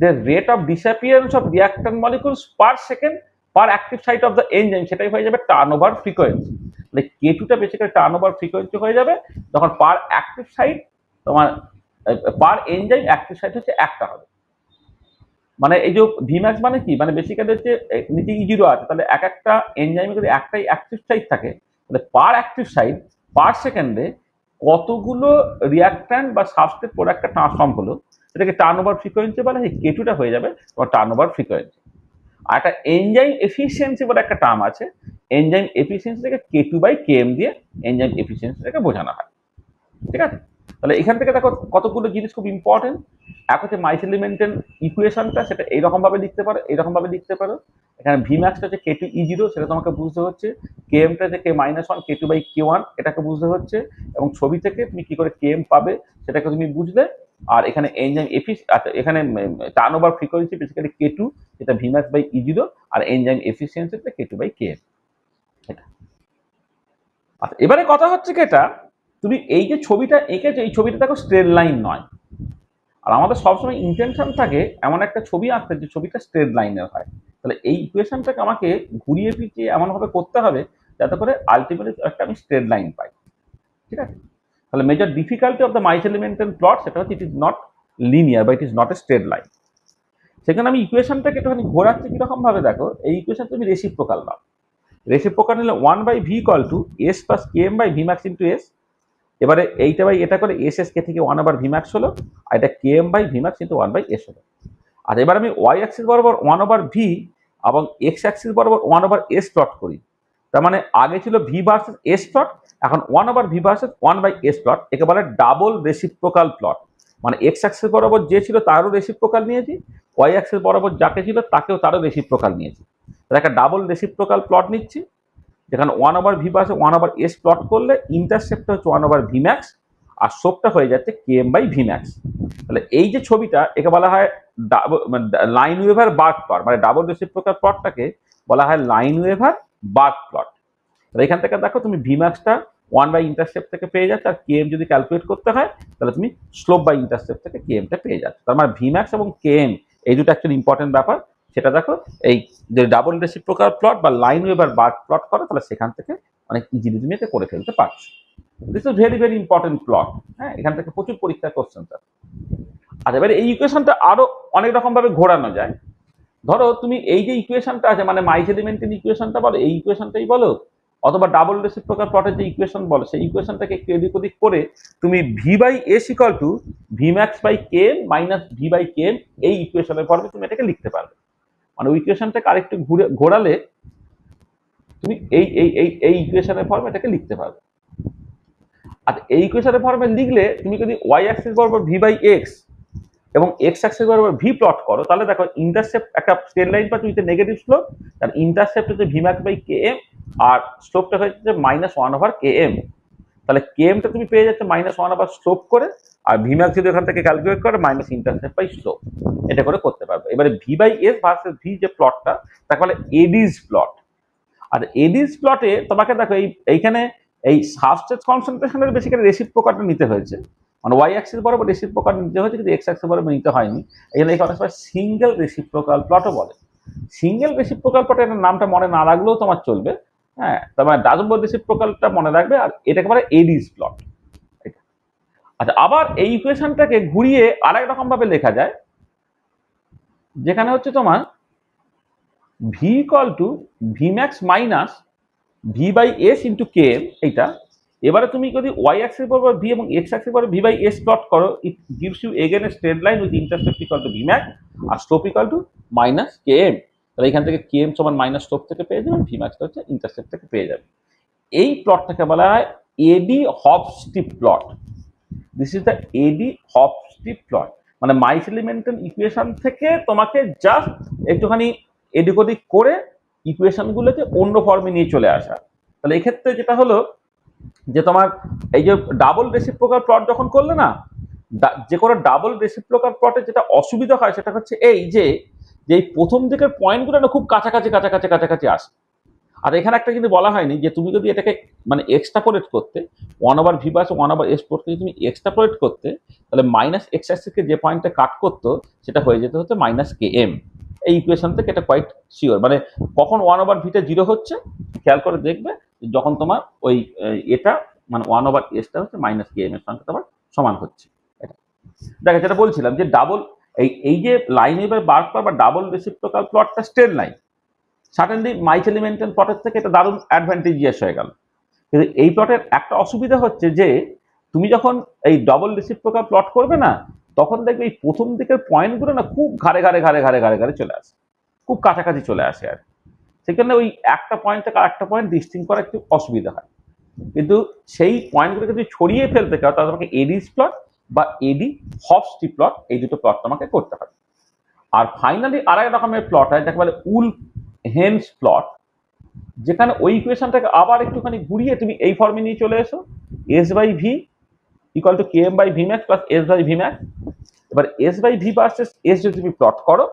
the rate of disappearance of reactant molecules per second per active site of the enzyme সেটাই হয়ে যাবে টার্নওভার ফ্রিকোয়েন্সি। মানে K2টা বেসিক্যালি টার্নওভার ফ্রিকোয়েন্সি হয়ে যাবে যখন পার অ্যাক্টিভ সাইট তোমার পার enzyme active site হচ্ছে একটা হবে। মানে এই যে ভিম্যাক্স মানে কি, মানে বেসিক্যালি হচ্ছে নিচে E0 আছে, তাহলে এক একটা এনজাইমে যদি একটাই অ্যাক্টিভ সাইট থাকে, তাহলে পার অ্যাক্টিভ সাইট পার সেকেন্ডে কতগুলো রিয়াক্ট্যান্ট বা সাবস্ট্রেট প্রোডাক্টটা ট্রান্সফর্ম হলো, এটাকে টার্নওভার ফ্রিকোয়েন্সি বলে। সেই K2টা হয়ে যাবে তোমার টার্নওভার ফ্রিকোয়েন্সি। আর একটা এনজাইম এফিসিয়েন্সি বলে একটা টার্ম আছে, এনজাইম এফিসিয়েন্সিটাকে K2 বাই KM দিয়ে এনজাইম এফিসিয়েন্সিটাকে বোঝানো হয়। ঠিক আছে, তাহলে এখান থেকে দেখো কতগুলো জিনিস খুব ইম্পর্টেন্ট। এক হচ্ছে মাইকেলিস মেন্টেন ইকুয়েশনটা, সেটা এইরকম ভাবে লিখতে পারো, এইরকম ভাবে লিখতে পারো। এখানে ভিম্যাক্সটা হচ্ছে K2 E0, সেটা তোমাকে বুঝতে হচ্ছে। KMটা হচ্ছে K-1 K2 বাই K1, এটাকে বুঝতে হচ্ছে। এবং ছবি থেকে তুমি কি করে KM পাবে সেটাকে তুমি বুঝলে। আর এখানে এনজাইম আচ্ছা এখানে টার্নওভার ফ্রিকোয়েন্সি বেসিক্যালি K2, যেটা ভিম্যাক্স বাই E0, আর enzyme efficiency K2 by KM। এটা আচ্ছা, এবারে কথা হচ্ছে কি, এটা তুমি এই যে ছবিটা এঁকেছো, এই ছবিটা দেখো স্ট্রেট লাইন নয়। আর আমাদের সবসময় ইন্টেনশন থাকে এমন একটা ছবি আঁকতে যে ছবিটা স্ট্রেট লাইনের হয়। তাহলে এই ইকুয়েশনটাকে আমাকে ঘুরিয়ে পিছিয়ে এমনভাবে করতে হবে যাতে করে আলটিমেটলি একটা আমি স্ট্রেট লাইন পাই। ঠিক আছে, তাহলে major difficulty of the Michaelis maintain plot সেটা হচ্ছে ইট ইজ নট লিনিয়ার বা it is not a straight line. সেখানে আমি ইকুয়েশনটাকে একটুখানি ঘোরাচ্ছি কিরকম ভাবে দেখো, এই ইকুয়েশন তুমি রেসিপ্রোকাল নাও। রেসিপ্রোকাল নিলে 1/v = s + km / vmax * s। এবারে এইটা বাই এটা করে এস এস কে থেকে 1/vmax হলো, আর এটা km / vmax * 1/s হলো। আর এবার আমি y অ্যাক্সিস বরাবর 1/v এবং x অ্যাক্সিস বরাবর 1/s প্লট করি। তার মানে আগে ছিল v ভার্সেস s প্লট, এখন 1/v ভার্সেস 1/s প্লট। একে বলে ডাবল রেসিপ্রোকাল প্লট। মানে x অ্যাক্সিস বরাবর যে ছিল তারও রেসিপ্রোকাল নিয়েছি, y অ্যাক্সিস বরাবর যাকে ছিল তাকেও তারও রেসিপ্রোকাল নিয়েছি। তাহলে একটা ডাবল রেসিপ্রোকাল প্লট নিচ্ছি, যেখানে 1/v ভার্সেস 1/s প্লট করলে ইন্টারসেপ্টটা হচ্ছে 1/vmax আর সোপটা হয়ে যাচ্ছে km / vmax। তাহলে এই যে ছবিটা একে বলা হয় লাইন ওয়েভার বার্ক প্লট, মানে ডাবল রেসিপ্রোকাল প্লটটাকে বলা হয় লাইন ওয়েভার বার্ক প্লট। তাহলে এখান থেকে দেখো তুমি ভিম্যাক্সটা 1/ইন্টারসেপ্ট থেকে পেয়ে যাচ্ছে, আর km যদি ক্যালকুলেট করতে হয় তাহলে তুমি স্লোপ বাই ইন্টারসেপ্ট থেকে kmটা পেয়ে যাচ্ছে। তার মানে ভিম্যাক্স এবং km এই দুটো অ্যাকচুয়ালি ইম্পর্টেন্ট ব্যাপার। সেটা দেখো এই যে ডাবল রেসিপ্রোকাল প্লট বা লাইন ওয়েভার বার্ক প্লট করো, তাহলে সেখান থেকে অনেক ইজিলি তুমি এটা করে ফেলতে পারছো। This is very very important plot. হ্যাঁ, এখান থেকে প্রচুর পরীক্ষার কোশ্চেন আছে। আর এবারে এই ইকুয়েশনটা আরো অনেক রকম ভাবে ঘোরানো যায়। ধরো তুমি এই যে ইকুয়েশনটা আছে, মানে মাইকেলিস মেন্টেন ইকুয়েশনটা বলো, এই ইকুয়েশনটাই বলো, অথবা ডাবল রেসিপ্রোকাল প্লটের যে ইকুয়েশন বলো, সেই ইকুয়েশনটাকে একটু এদিক ওদিক করে তুমি v/s = vmax / km - v/km এই ইকুয়েশনের ফর্মে তুমি এটাকে লিখতে পারবে। মানে ওই ইকুয়েশনটাকে আরেকটু ঘোরালে তুমি এই ইকুয়েশনের ফর্মে এটাকে লিখতে পারবে। আর এই ইকুয়েশনের ফর্মে লিখলে তুমি যদি y অ্যাক্সিস বরাবর v/x এবং x অ্যাক্সিস বরাবর v প্লট করো, তাহলে দেখো ইন্টারসেপ্ট একটা স্ট্রেট লাইন পাচ্ছ উইথ নেগেটিভ স্লোপ, আর ইন্টারসেপ্ট হচ্ছে vmax / km আর স্লোপটা হচ্ছে -1/km। তাহলে kmটা তুমি পেয়ে যাচ্ছে -1 স্লোপ করে, আর vmax যদি এখান থেকে ক্যালকুলেট করে ইন্টারসেপ্ট বাই স্লোপ, এটা করে করতে পারবে। এবারে v/s ভার্সেস v যে প্লটটা তাকে বলে এডিস প্লট। আর এডিস প্লটে তোমাকে দেখো এইখানে এই সাবস্ট্রেট কনসেন্ট্রেশনের বেসিক্যালি রেসিপ্রোকালটা নিতে হয়েছে, মানে y অ্যাক্সিস বরাবর রেসিপ্রোকাল নিতে হয়েছে, কিন্তু x অ্যাক্সিস বরাবর নিতে হয়নি। এখানে অনেক সময় সিঙ্গেল রেসিপ্রোকাল প্লটও বলে। সিঙ্গেল রেসিপ্রোকাল প্লটের নামটা মনে না রাখলেও তোমার চলবে, হ্যাঁ, তার মানে ডাবল রেসিপ্রোকালটা মনে রাখবে, আর এটাকে বলে এডিস প্লট। আচ্ছা, আবার এই ইকুয়েশনটাকে ঘুরিয়ে আরেক রকম ভাবে লেখা যায়, যেখানে হচ্ছে তোমার V equal to V max minus V by S into K M. এইটা এবারে তুমি যদি ওয়াই অ্যাক্সিস বরাবর ভি এবং এক্স অ্যাক্সিস বরাবর ভি বাই এস প্লট করো, it gives you again a straight line with intercept equal to V max আর slope equal to minus K M. তাহলে এখান থেকে কে এম সমান মাইনাস স্লোপ থেকে পেয়ে যাবেন, ভি ম্যাক্স হচ্ছে ইন্টারসেপ্ট থেকে পেয়ে যাবে। এই প্লটটাকে বলা হয় Eadie Hofstee plot. This is the Eadie Hofstee plot, মানে মাইকেল মেন্টন ইকুয়েশন থেকে তোমাকে জাস্ট একটুখানি এদিক ওদিক করে ইকুয়েশনগুলোকে অন্য ফর্মে নিয়ে চলে আসা। তাহলে এক্ষেত্রে যেটা হলো যে তোমার এই যে ডাবল রেসিপ্রোকাল প্লট যখন করলে না, যে কোনো ডাবল রেসিপ্রোকাল প্লটে যেটা অসুবিধা হয় সেটা হচ্ছে এই যে এই প্রথম দিকের পয়েন্টগুলো না খুব কাছাকাছি কাছাকাছি কাছাকাছি আসে। আর এখানে একটা কিন্তু বলা হয়নি যে তুমি যদি এটাকে মানে এক্সট্রাপোলেট করতে, 1/v বাস 1/s প্লটকে যদি তুমি এক্সট্রাপোলেট করতে, তাহলে মাইনাস এক্স অ্যাক্সিসকে যে পয়েন্টে কাট করতো সেটা হয়ে যেতে হচ্ছে মাইনাস কে এম। এই ইকুয়েশন থেকে এটা কোয়াইট শিওর, মানে কখন 1/vটা 0 হচ্ছে খেয়াল করে দেখবে, যখন তোমার ওই এটা মানে 1/sটা হচ্ছে মাইনাস কে এম এর সঙ্গে তোমার সমান হচ্ছে। এটা দেখো, যেটা বলছিলাম যে ডাবল এই যে লাইন এবার বার বা ডাবল রেসিপ্রোকাল প্লটটা straight line, certainly Michaelis Menten প্লটের থেকে এটা দারুণ অ্যাডভান্টেজিয়াস হয়ে গেল। কিন্তু এই প্লটের একটা অসুবিধা হচ্ছে যে তুমি যখন এই ডবল রেসিপ্রোকাল প্লট করবে না, তখন দেখবে এই প্রথম দিকের পয়েন্টগুলো না খুব ঘাড়ে ঘাড়ে ঘাড়ে ঘাড়ে ঘাড়ে ঘাড়ে চলে আসে, খুব কাছাকাছি চলে আসে। আর সেখানে ওই একটা পয়েন্ট থেকে আরেকটা পয়েন্ট ডিস্টিং করা একটু অসুবিধা হয়। কিন্তু সেই পয়েন্টগুলোকে যদি ছড়িয়ে ফেলতে চাও তাহলে তোমাকে এডিস প্লট বা এডি হপস্টিপ প্লট, এই দুটো প্লট তোমাকে করতে হবে। আর ফাইনালি আরেক রকমের প্লট হয় যাকে বলে উলফ হেন্স প্লট, যেখানে ওই ইকুয়েশনটাকে আবার একটুখানি ঘুরিয়ে তুমি এই ফর্মে নিয়ে চলে এসো, S by V equal to K M by V max plus S by V max. এবার S by V versus S যদি তুমি প্লট করো,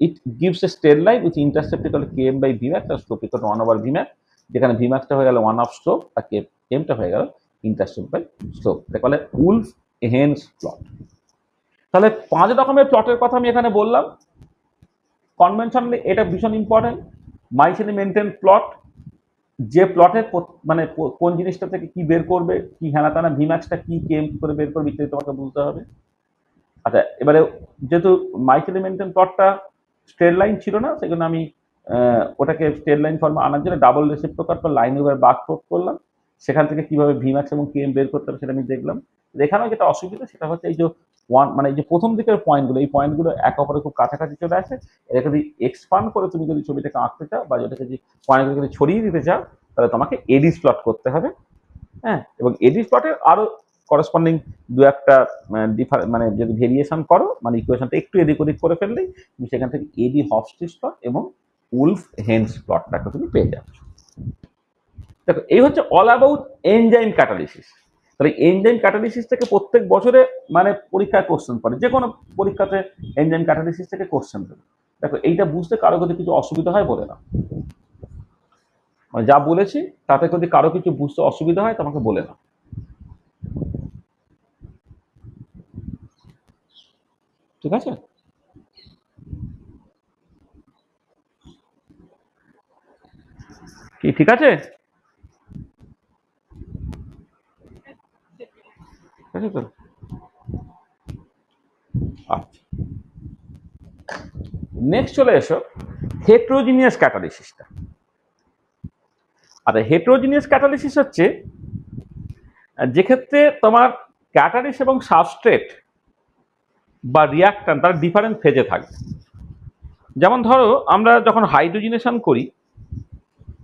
it gives a straight line with intercept equal to K M by V max আর slope equal to 1/ভি max, যেখানে V ম্যাক্সটা হয়ে গেল 1 অফ স্লোপ আর কে এমটা হয়ে গেল ইন্টারসেপ্ট বাই স্লোপ। এটা বলে উলফ হেন্স প্লট। তাহলে 5 রকমের প্লটের কথা আমি এখানে বললাম। কনভেনশনালি এটা ভীষণ ইম্পর্টেন্ট। মাইকেল মেন্টন প্লট, যে প্লটের মানে কোন জিনিসটা থেকে কি বের করবে, কি হেনা টানা, ভিম্যাক্সটা কি কেম কি করে বের করবে ইত্যাদি তোমাকে বুঝতে হবে। আচ্ছা, এবারে যেহেতু মাইকেল মেন্টন প্লটটা স্ট্রেট লাইন ছিল না, সেজন্য আমি ওটাকে স্ট্রেট লাইন ফর্মে আনার জন্য ডাবল রেসিপ্রোকাল লাইন এবার বাদ প্রয়োগ করলাম। সেখান থেকে কিভাবে ভিম্যাক্স এবং কেম বের করতে হবে সেটা আমি দেখলাম। এখানেও যেটা অসুবিধা সেটা হচ্ছে এই যে মানে এই যে প্রথম দিকের পয়েন্টগুলো, এই পয়েন্টগুলো একে অপরের খুব কাছাকাছি চলে আসে। এটাকে যদি এক্সপান্ড করে তুমি যদি ছবিটাকে আঁকতে চাও বা যেটাকে যদি পয়েন্টগুলো যদি ছড়িয়ে দিতে চাও, তাহলে তোমাকে এডিস প্লট করতে হবে। হ্যাঁ, এবং এডিস প্লটের আরো করসপন্ডিং দু একটা মানে যদি ভেরিয়েশন করো, মানে ইকুয়েশনটা একটু এদিক ওদিক করে ফেললেই তুমি সেখান থেকে এডি হপস্টিপ প্লট এবং উলফ হেন্স প্লটটাকে তুমি পেয়ে যাচ্ছ। দেখো, এই হচ্ছে অল অ্যাবাউট এনজাইম ক্যাটালিসিস। তাহলে এনজাইম ক্যাটালিসিস থেকে প্রত্যেক বছরে মানে পরীক্ষায় কোশ্চেন পড়ে, যে কোনো পরীক্ষাতে এনজাইম ক্যাটালিসিস থেকে কোশ্চেন দেবে। দেখো, এইটা বুঝতে কারো যদি কিছু অসুবিধা হয় বলে না, মানে যা বলেছি তাতে যদি কারো কিছু বুঝতে অসুবিধা হয় তোমাকে বলে না। ঠিক আছে? কি ঠিক আছে? ঠিক আছে তো? আচ্ছা, নেক্সট চলে এসো হেটেরোজিনিয়াস ক্যাটালিসিসটা। আচ্ছা, হেটেরোজিনিয়াস ক্যাটালিসিস হচ্ছে যেক্ষেত্রে তোমার ক্যাটালিস্ট এবং সাবস্ট্রেট বা রিয়াক্ট্যান্ট তারা ডিফারেন্ট ফেজে থাকবে। যেমন ধরো আমরা যখন হাইড্রোজিনেশন করি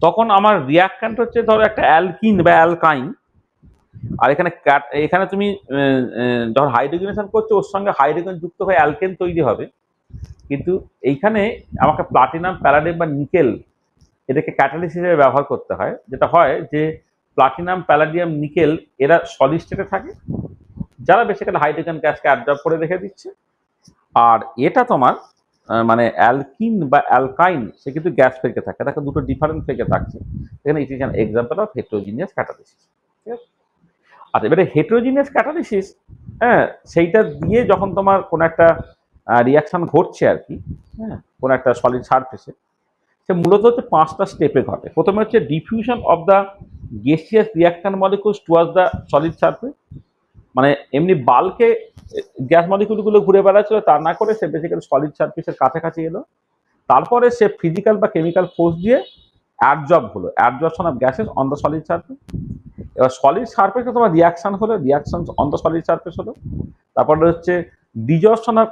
তখন আমার রিয়াক্ট্যান্ট হচ্ছে ধরো একটা অ্যালকিন বা অ্যালকাইন, আর এখানে তুমি যখন হাইড্রোজেনেশন করছো ওর সঙ্গে হাইড্রোজেন যুক্ত হয়ে অ্যালকেন তৈরি হবে। কিন্তু এইখানে আমাকে প্লাটিনাম, প্যালাডিয়াম বা নিকেল এটাকে ক্যাটালিস্ট হিসেবে ব্যবহার করতে হয়। যেটা হয় যে প্লাটিনাম, প্যালাডিয়াম, নিকেল এরা সলিড স্টেটে থাকে, যারা বেসিক্যালি হাইড্রোজেন গ্যাসকে অ্যাবজর্ব করে রেখে দিচ্ছে। আর এটা তোমার মানে অ্যালকিন বা অ্যালকাইন সে কিন্তু গ্যাস ফেজে থাকে, দেখো দুটো ডিফারেন্ট ফেজে থাকছে। এখানে it is an example of heterogeneous catalysis. ঠিক আছে? আচ্ছা, এবারে হেটেরোজিনিয়াস ক্যাটালিসিস, হ্যাঁ, সেইটা দিয়ে যখন তোমার কোনো একটা রিয়াকশন ঘটছে আর কি, হ্যাঁ, কোনো একটা সলিড সারফেসে, সে মূলত হচ্ছে 5টা স্টেপে ঘটে। প্রথমে হচ্ছে diffusion of the gaseous reactant molecules towards the solid surface, মানে এমনি বাল্কে গ্যাস মলিকুলগুলো ঘুরে বেড়াচ্ছিল, তা না করে সে বেসিক্যালি সলিড সারফেসের কাছাকাছি এলো। তারপরে সে ফিজিক্যাল বা কেমিক্যাল ফোর্স দিয়ে অ্যাডজর্ব হলো, adsorption of gases on the solid surface. এবার সলিড সারফেসে তোমার রিয়াকশন হলো, reaction on the solid surface হলো। তারপরে হচ্ছে desorption of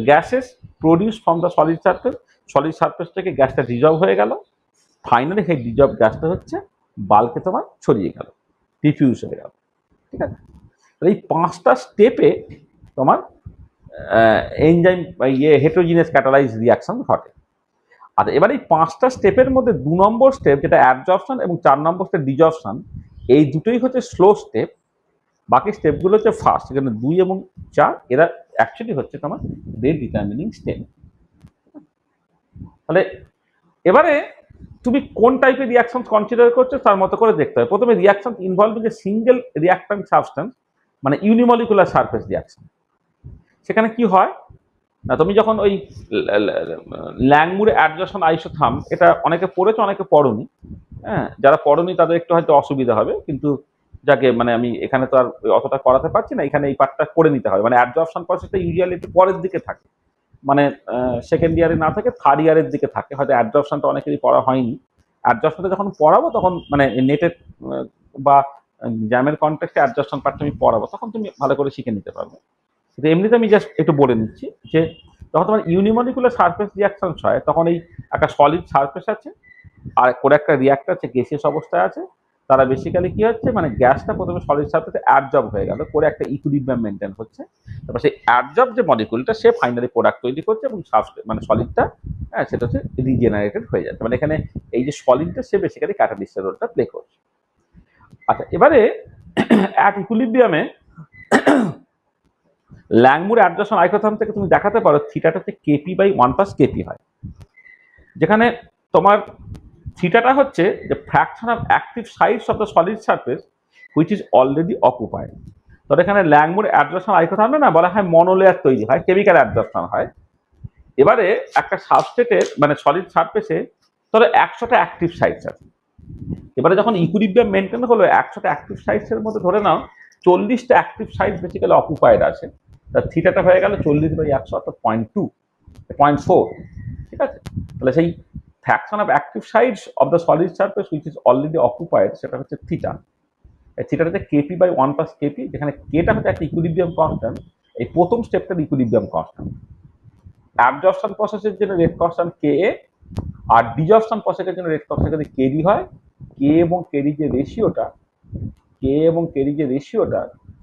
gases produce from the solid surface, solid surface থেকে গ্যাসটা ডিজর্ব হয়ে গেল। ফাইনালি সেই ডিজর্ব গ্যাসটা হচ্ছে বাল্কে তোমার ছড়িয়ে গেল, ডিফিউজ হয়ে গেল। ঠিক আছে, এই 5টা স্টেপে তোমার এনজাইম হেটেরোজিনাস ক্যাটালাইজ রিয়াকশন ঘটে। আচ্ছা, এবার এই 5টা স্টেপের মধ্যে 2 নম্বর স্টেপ যেটা অ্যাবজর্পশন এবং 4 নম্বর স্টেপ ডিজর্পশন, এই দুটোই হচ্ছে স্লো স্টেপ, বাকি স্টেপগুলো হচ্ছে ফাস্ট। এখানে 2 এবং 4 এরা অ্যাকচুয়ালি হচ্ছে তোমার রেট ডিটারমিনিং স্টেপ। তাহলে এবারে তুমি কোন টাইপের রিয়াকশন কনসিডার করছো তার মতো করে দেখতে হবে। প্রথমে reaction involving a single reactant substance, মানে ইউনিমলিকুলার সারফেস রিয়াকশন। সেখানে কি হয় না, তুমি যখন ওই ল্যাংমুর অ্যাডজর্পশন আইসোথাম, এটা অনেকে পড়েছো অনেকে পড়োনি। হ্যাঁ, যারা পড়োনি তাদের একটু হয়তো অসুবিধা হবে, কিন্তু যাকে মানে আমি এখানে তো আর অতটা করাতে পারছি না, এখানে এই পার্টটা করে নিতে হবে। মানে অ্যাডজর্পশন প্রসেসটা ইউজুয়ালি একটু পরের দিকে থাকে, মানে সেকেন্ড ইয়ারে না থাকে থার্ড ইয়ারের দিকে থাকে। হয়তো অ্যাডজর্পশনটা অনেকেরই পড়া হয়নি। অ্যাডজর্পশনটা যখন পড়াবো তখন মানে নেটের বা জ্যামের কন্টেক্সটে অ্যাডজর্পশন পার্টটা আমি পড়াবো, তখন তুমি ভালো করে শিখে নিতে পারবে। কিন্তু এমনিতে আমি জাস্ট একটু বলে নিচ্ছি যে যখন তোমার ইউনিমলিকুলার সারফেস রিয়াকশন হয়, তখন এই একটা সলিড সারফেস আছে আর করে একটা রিয়াক্টর আছে গ্যাসিয়াস অবস্থায় আছে। তারা বেসিক্যালি কি হচ্ছে, মানে গ্যাসটা প্রথমে সলিড সারফেসে অ্যাবজর্ব হয়ে গেল, করে একটা ইকুইলিব্রিয়াম মেনটেন হচ্ছে। তারপর সেই অ্যাবজর্ব যে মলিকুলটা সে ফাইনালি প্রোডাক্ট তৈরি করছে এবং মানে সলিডটা সেটা হচ্ছে রিজেনারেটেড হয়ে যাচ্ছে। মানে এখানে এই যে সলিডটা সে বেসিক্যালি ক্যাটালিস্টের রোলটা প্লে করছে। আচ্ছা, এবারে অ্যাট ইকুইলিব্রিয়ামে ল্যাংমুর অ্যাডজর্পশন আইসোথাম থেকে তুমি দেখাতে পারো থিটাটা হচ্ছে কেপি বাই 1+কেপি হয়, যেখানে তোমার থিটাটা হচ্ছে যে fraction of active size of the solid surface which is already occupied. তো এখানে ল্যাংমুর অ্যাডজর্পশন আইসোথামে না বলা হয় মনোলেয়ার তৈরি হয়, কেমিক্যাল অ্যাডজর্পশন হয়। এবারে একটা সাবস্টেটের মানে সলিড সারফেসে ধরো 100টা অ্যাক্টিভ সাইজ আছে। এবারে যখন ইকুইলিব্রিয়াম মেনটেন হলো 100টা অ্যাক্টিভ সাইজের মধ্যে ধরে নাও 40টা অ্যাক্টিভ সাইজ বেসিক্যালি অকুপাইড আছে, তার থিটাটা হয়ে গেল 40/100 অর্থাৎ 0.4। ঠিক আছে, তাহলে সেই fraction of active size of the solid surface which is already occupied, সেটা হচ্ছে থিটা। এই থিটাটা হচ্ছে কেপি বাই 1+কেপি, যেখানে কেটা হচ্ছে একটা ইকুইলিব্রিয়াম কনস্ট্যান্ট, এই প্রথম স্টেপটার ইকুইলিব্রিয়াম কনস্ট্যান্ট। অ্যাবজর্পশন প্রসেসের জন্য রেট কনস্ট্যান্ট কে এ, আর ডিজর্পশন প্রসেসের জন্য রেট কনস্ট্যান্ট যদি কেডি হয়। কে এবং কেডি যে রেশিওটা,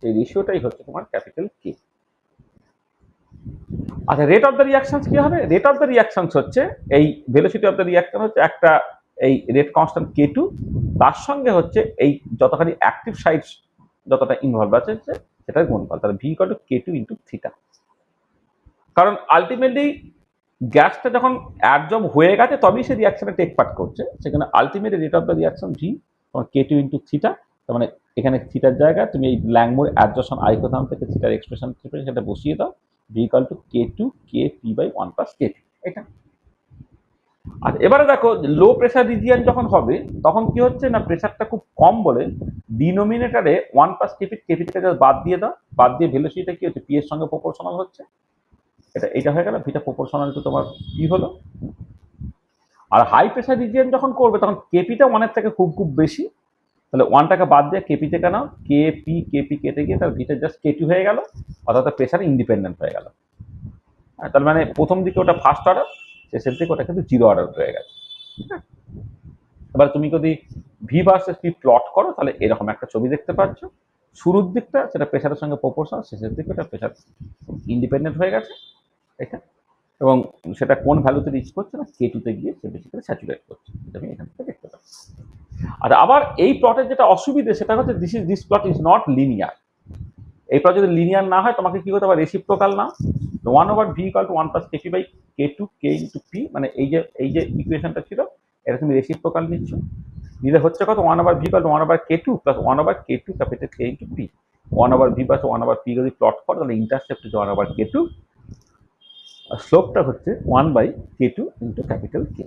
সেই রেশিওটাই হচ্ছে তোমার ক্যাপিটাল কে। আচ্ছা, রেট অফ দ্য রিয়াকশনস কি হবে? রেট অফ দ্য রিয়াকশনস হচ্ছে এই ভেলোসিটি অফ দ্য রিয়াকশন হচ্ছে একটা এই রেট কনস্ট্যান্ট K2, তার সঙ্গে হচ্ছে এই যতখানি অ্যাক্টিভ সাইজ যতটা ইনভলভ আছে সেটার গুণফল, তাহলে V = K2 × থিটা। কারণ আলটিমেটলি গ্যাসটা যখন অ্যাবজর্ব হয়ে গেছে তবেই সে রিয়াকশনে টেক পার্ট করছে, সেখানে ultimate rate of the reaction V তোমার K2 × থিটা। তার মানে এখানে থিটার জায়গায় তুমি এই ল্যাংমুর অ্যাডজর্পশন আইসোথাম থেকে থিটার এক্সপ্রেশন সেটা বসিয়ে দাও, V = K2Kp/1+Kp। এটা আর এবারে দেখো লো প্রেসার রিজিয়ন যখন হবে তখন কি হচ্ছে না, প্রেসারটা খুব কম বলে ডিনোমিনেটরে 1+Kp কেপি থেকে বাদ দিয়ে দাও, বাদ দিয়ে ভেলোসিটিটা কি হচ্ছে P এর সঙ্গে প্রপোর্শনাল হচ্ছে। এটা হয়ে গেল ভিটা প্রপোর্শনাল টু তোমার P হলো। আর হাই প্রেসার রিজিয়ন যখন করবে তখন কেপিটা 1-এর থেকে খুব খুব বেশি, তাহলে 1টাকে বাদ দিয়ে কেপি থেকে নাও, কেপি কেটে গিয়ে তার ভিটা জাস্ট K2 হয়ে গেল, অর্থাৎ প্রেসার ইন্ডিপেন্ডেন্ট হয়ে গেল। তার মানে প্রথম দিকে ওটা ফার্স্ট অর্ডার, শেষের দিকে ওটা কিন্তু 0 অর্ডার হয়ে গেছে। এবার তুমি যদি ভি ভার্সেস পি প্লট করো তাহলে এরকম একটা ছবি দেখতে পাচ্ছ। শুরুর দিকটা সেটা প্রেসারের সঙ্গে প্রপোর্শনাল, শেষের দিকে ওটা প্রেসার ইন্ডিপেন্ডেন্ট হয়ে গেছে এটা, এবং সেটা কোন ভ্যালুতে রিচ করছে না K2-তে গিয়ে সে বেসিক্যালি স্যাচুরেট করছে, এটা আমি এখান থেকে দেখতে পাচ্ছি। আর আবার এই প্লটের যেটা অসুবিধে সেটা হচ্ছে this plot is not linear. এই প্লট যদি লিনিয়ার না হয় তোমাকে কি করতে হবে, রেসিপ্রোকাল না, 1/V = 1+Kp/K2 K × P, মানে এই যে ইকুয়েশনটা ছিল এটা তুমি রেসিপ্রোকাল নিচ্ছ, নিলে হচ্ছে কত 1/V = 1/K2 + 1/K2 K × P। 1/V + 1/P যদি প্লট করো তাহলে ইন্টারসেপ্ট হচ্ছে 1/K2 আর স্লোপটা হচ্ছে 1/K2 × K।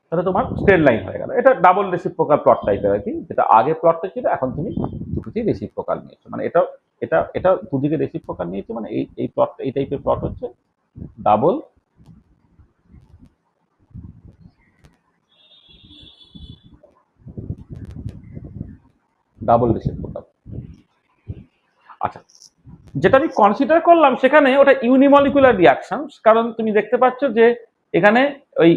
তাহলে তোমার স্ট্রেট লাইন হয়ে গেল। এটা ডাবল রেসিপ্রোকাল প্লট টাইপের আর কি, যেটা আগে প্লটটা ছিল এখন তুমি দুটোতেই রেসিপ্রোকাল নিয়েছো, মানে এটা এটা এটা দুদিকে রেসিপ্রোকাল নিয়েছো, মানে এই প্লট এই টাইপের প্লট হচ্ছে ডাবল ডাবল রেসিপ্রোকাল। আচ্ছা, যেটা আমি কনসিডার করলাম সেখানে ওটা ইউনিমলিকুলার রিয়াকশন, কারণ তুমি দেখতে পাচ্ছ যে এখানে ওই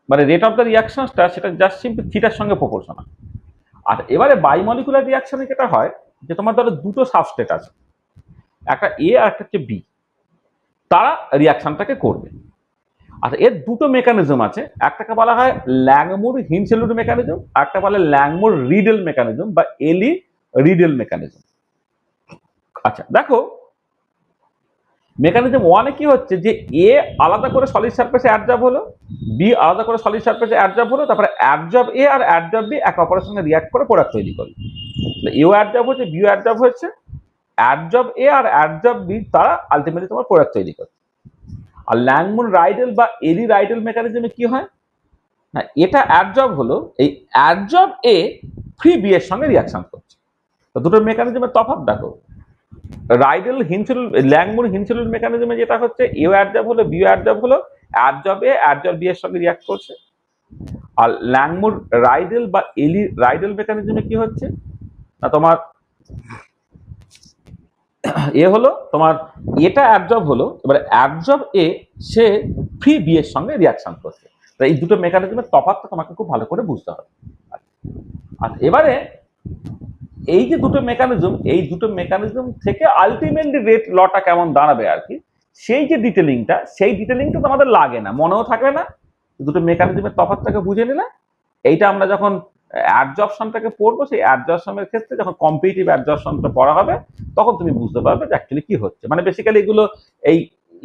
মানে রেট অফ দ্য রিয়াকশনটা সেটা জাস্ট সিম্পল থিটার সঙ্গে প্রপোর্শনাল। আর এবারে বাইমলিকুলার রিয়াকশনে যেটা হয় যে তোমার ধরো দুটো সাবস্টেট আছে, একটা এ আর একটা হচ্ছে বি, তারা রিয়াকশনটাকে করবে। আচ্ছা, এর দুটো মেকানিজম আছে, একটাকে বলা হয় ল্যাংমুর হিনসেলুড মেকানিজম, একটা বলে ল্যাংমুর রিডেল মেকানিজম বা এলি রিডেল মেকানিজম। আচ্ছা দেখো, মেকানিজম ওয়ানে কি হচ্ছে যে এ আলাদা করে সলিড সারফেসে অ্যাডজর্ব হলো, বি আলাদা করে সলিড সারফেসে অ্যাডজর্ব হলো, তারপরে অ্যাডজর্ব এ আর অ্যাডজর্ব বি একে অপরের সঙ্গে রিয়াক্ট করে প্রোডাক্ট তৈরি করলো। এও অ্যাডজর্ব হচ্ছে, বিও অ্যাডজর্ব হচ্ছে, অ্যাডজর্ব এ আর অ্যাডজর্ব বি তারা আলটিমেটলি তোমার প্রোডাক্ট তৈরি করে। আর ল্যাংমুর রাইডেল বা এলি রাইডেল মেকানিজমে কি হয় না, এটা অ্যাডজর্ব হলো, এই অ্যাডজর্ব এ ফ্রি বি এর সঙ্গে রিয়াকশন করছে। তো দুটো মেকানিজমের তফাৎ দেখো, রাইডেল হিনসেলুল ল্যাংমুর হিনসেলুল মেকানিজমে যেটা হচ্ছে এও অ্যাডজর্ব হলো, বিও অ্যাডজর্ব হলো, অ্যাডজর্ব এ অ্যাডজর্ব বি এর সঙ্গে রিয়াক্ট করছে। আর ল্যাংমুর রাইডেল বা এলি রাইডেল মেকানিজমে কি হচ্ছে না, তোমার এ হলো তোমার এটা অ্যাবজর্ব হলো, এবারে অ্যাবজর্ব এ সে ফ্রি বি এর সঙ্গে রিয়াকশন করছে। তাই এই দুটো মেকানিজমের তফাৎটা তোমাকে খুব ভালো করে বুঝতে হবে। আর এবারে এই যে দুটো মেকানিজম, এই দুটো মেকানিজম থেকে আলটিমেটলি রেট লটা কেমন দাঁড়াবে আর কি, সেই যে ডিটেলিংটা, সেই ডিটেলিংটা তোমাদের লাগে না, মনেও থাকবে না। দুটো মেকানিজমের তফাৎটাকে বুঝে নিলে এইটা আমরা যখন অ্যাডজর্পশনটাকে পড়বো, সেই অ্যাডজর্পশনের ক্ষেত্রে যখন কম্পিটিটিভ অ্যাডজর্পশনটা পড়া হবে তখন তুমি বুঝতে পারবে যে অ্যাকচুয়ালি কি হচ্ছে। মানে বেসিক্যালি এগুলো এই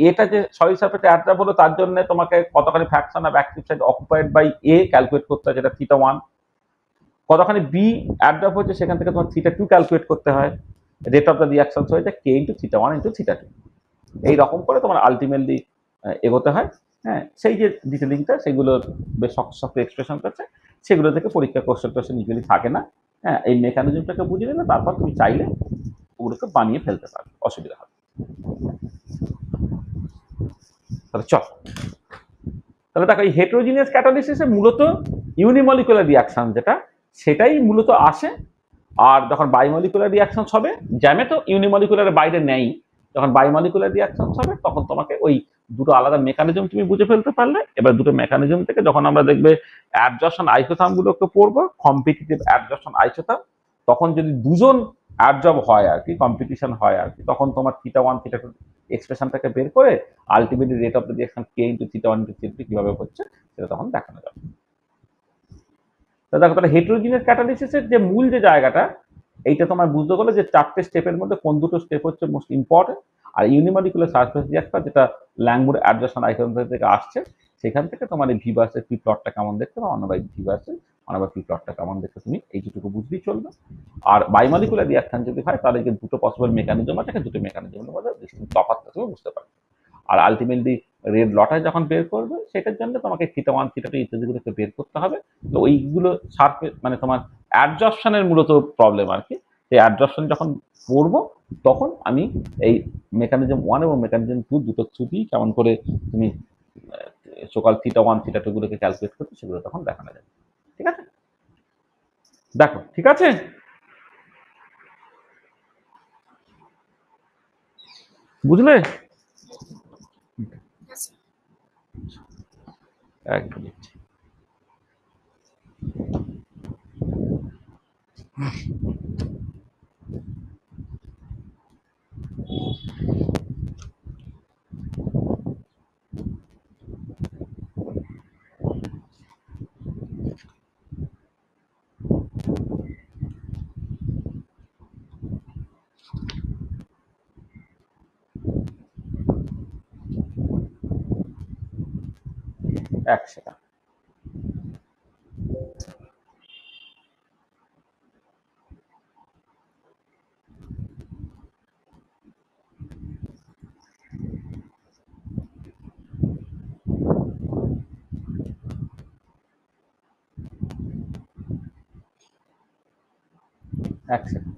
এটা যে সলিড সারফেসে অ্যাডজর্ব হলো তার জন্য তোমাকে কতখানি fraction of active side occupied by A calculate করতে হয়, যেটা থিটা 1, কতখানি বি অ্যাডজর্ব হচ্ছে সেখান থেকে তোমার থিটা 2 ক্যালকুলেট করতে হয়, রেট অফ দ্য রিয়াকশনস হয়ে যায় কে ইন্টু থিটা 1 ইন্টু থিটা 2। এইরকম করে তোমার আলটিমেটলি এগোতে হয়। হ্যাঁ, সেই যে ডিটেলিংটা সেগুলোর বেশ শক্ত শক্ত এক্সপ্রেশন আছে, সেগুলো থেকে পরীক্ষা কোশ্চেন টোশ্চেন ইউজুয়ালি থাকে না। হ্যাঁ, এই মেকানিজমটাকে বুঝে নিলে তারপর তুমি চাইলে ওগুলোকে বানিয়ে ফেলতে পারবে, অসুবিধা হবে। তাহলে চল, তাহলে দেখো এই হেটেরোজিনিয়াস ক্যাটালিসিসে মূলত ইউনিমলিকুলার রিয়াকশন যেটা, সেটাই মূলত আসে। আর যখন বাইমলিকুলার রিয়াকশন হবে, জ্যামে তো ইউনিমলিকুলারের বাইরে নেই, যখন বাইমলিকুলার রিয়াকশন হবে তখন তোমাকে ওই দুটো আলাদা মেকানিজম তুমি বুঝে ফেলতে পারলে। এবার দুটো মেকানিজম থেকে যখন আমরা দেখবে অ্যাডজর্পশন আইসোথাম গুলোকে পড়বো, কম্পিটিটিভ অ্যাডজর্পশন আইসোথাম, তখন যদি দুজন অ্যাডজর্ব হয় আর কি, কম্পিটিশন হয় আর কি, তখন তোমার থিটা 1 থিটা 2 এক্সপ্রেশনটাকে বের করে ultimately rate of the reaction K into theta 1 into theta 2 কিভাবে হচ্ছে সেটা তখন দেখানো যাবে। দেখো তাহলে হেটেরোজিনিয়াস ক্যাটালিসিসের যে মূল যে জায়গাটা, এইটা তোমার বুঝতে গেলে যে চারটে স্টেপের মধ্যে কোন দুটো স্টেপ হচ্ছে মোস্ট ইম্পর্টেন্ট। আর ইউনিমলিকুলার সারফেস রিয়াক্টর যেটা ল্যাংমুর অ্যাডজর্পশন আইসোথাম থেকে আসছে, সেখান থেকে তোমার এই ভি ভার্সেস পি প্লটটা কেমন দেখতে বা অন্য বাই ভি ভার্সেস অন্য বাই পি প্লটটা কেমন দেখতে, তুমি এই দুটো বুঝলেই চলবে। আর বাইমলিকুলার রিয়াকশন যদি হয় তাহলে যে দুটো পসিবল মেকানিজম আছে, দুটো মেকানিজমের মধ্যে তফাৎটা তুমি বুঝতে পারবে। আর আলটিমেটলি রেড লটায় যখন বের করবে সেটার জন্য তোমাকে থিটা 1 থিটা 2 ইত্যাদিগুলোকে বের করতে হবে। তো ওইগুলো সারফেস মানে তোমার অ্যাডজর্পশনের মূলত প্রবলেম আর কি। সেই অ্যাডজর্পশন যখন পড়বো তখন আমি এই মেকানিজম 1 এবং মেকানিজম 2 দুটো থ্রুতেই কেমন করে তুমি সকাল থিটা 1 থিটা 2 গুলোকে ক্যালকুলেট করতে, সেগুলো তখন দেখানো যাবে। ঠিক আছে, দেখো ঠিক আছে। বুঝলে? Yes, sir. এক মিনিট। এক সেকেন্ড। এক সেকেন্ড।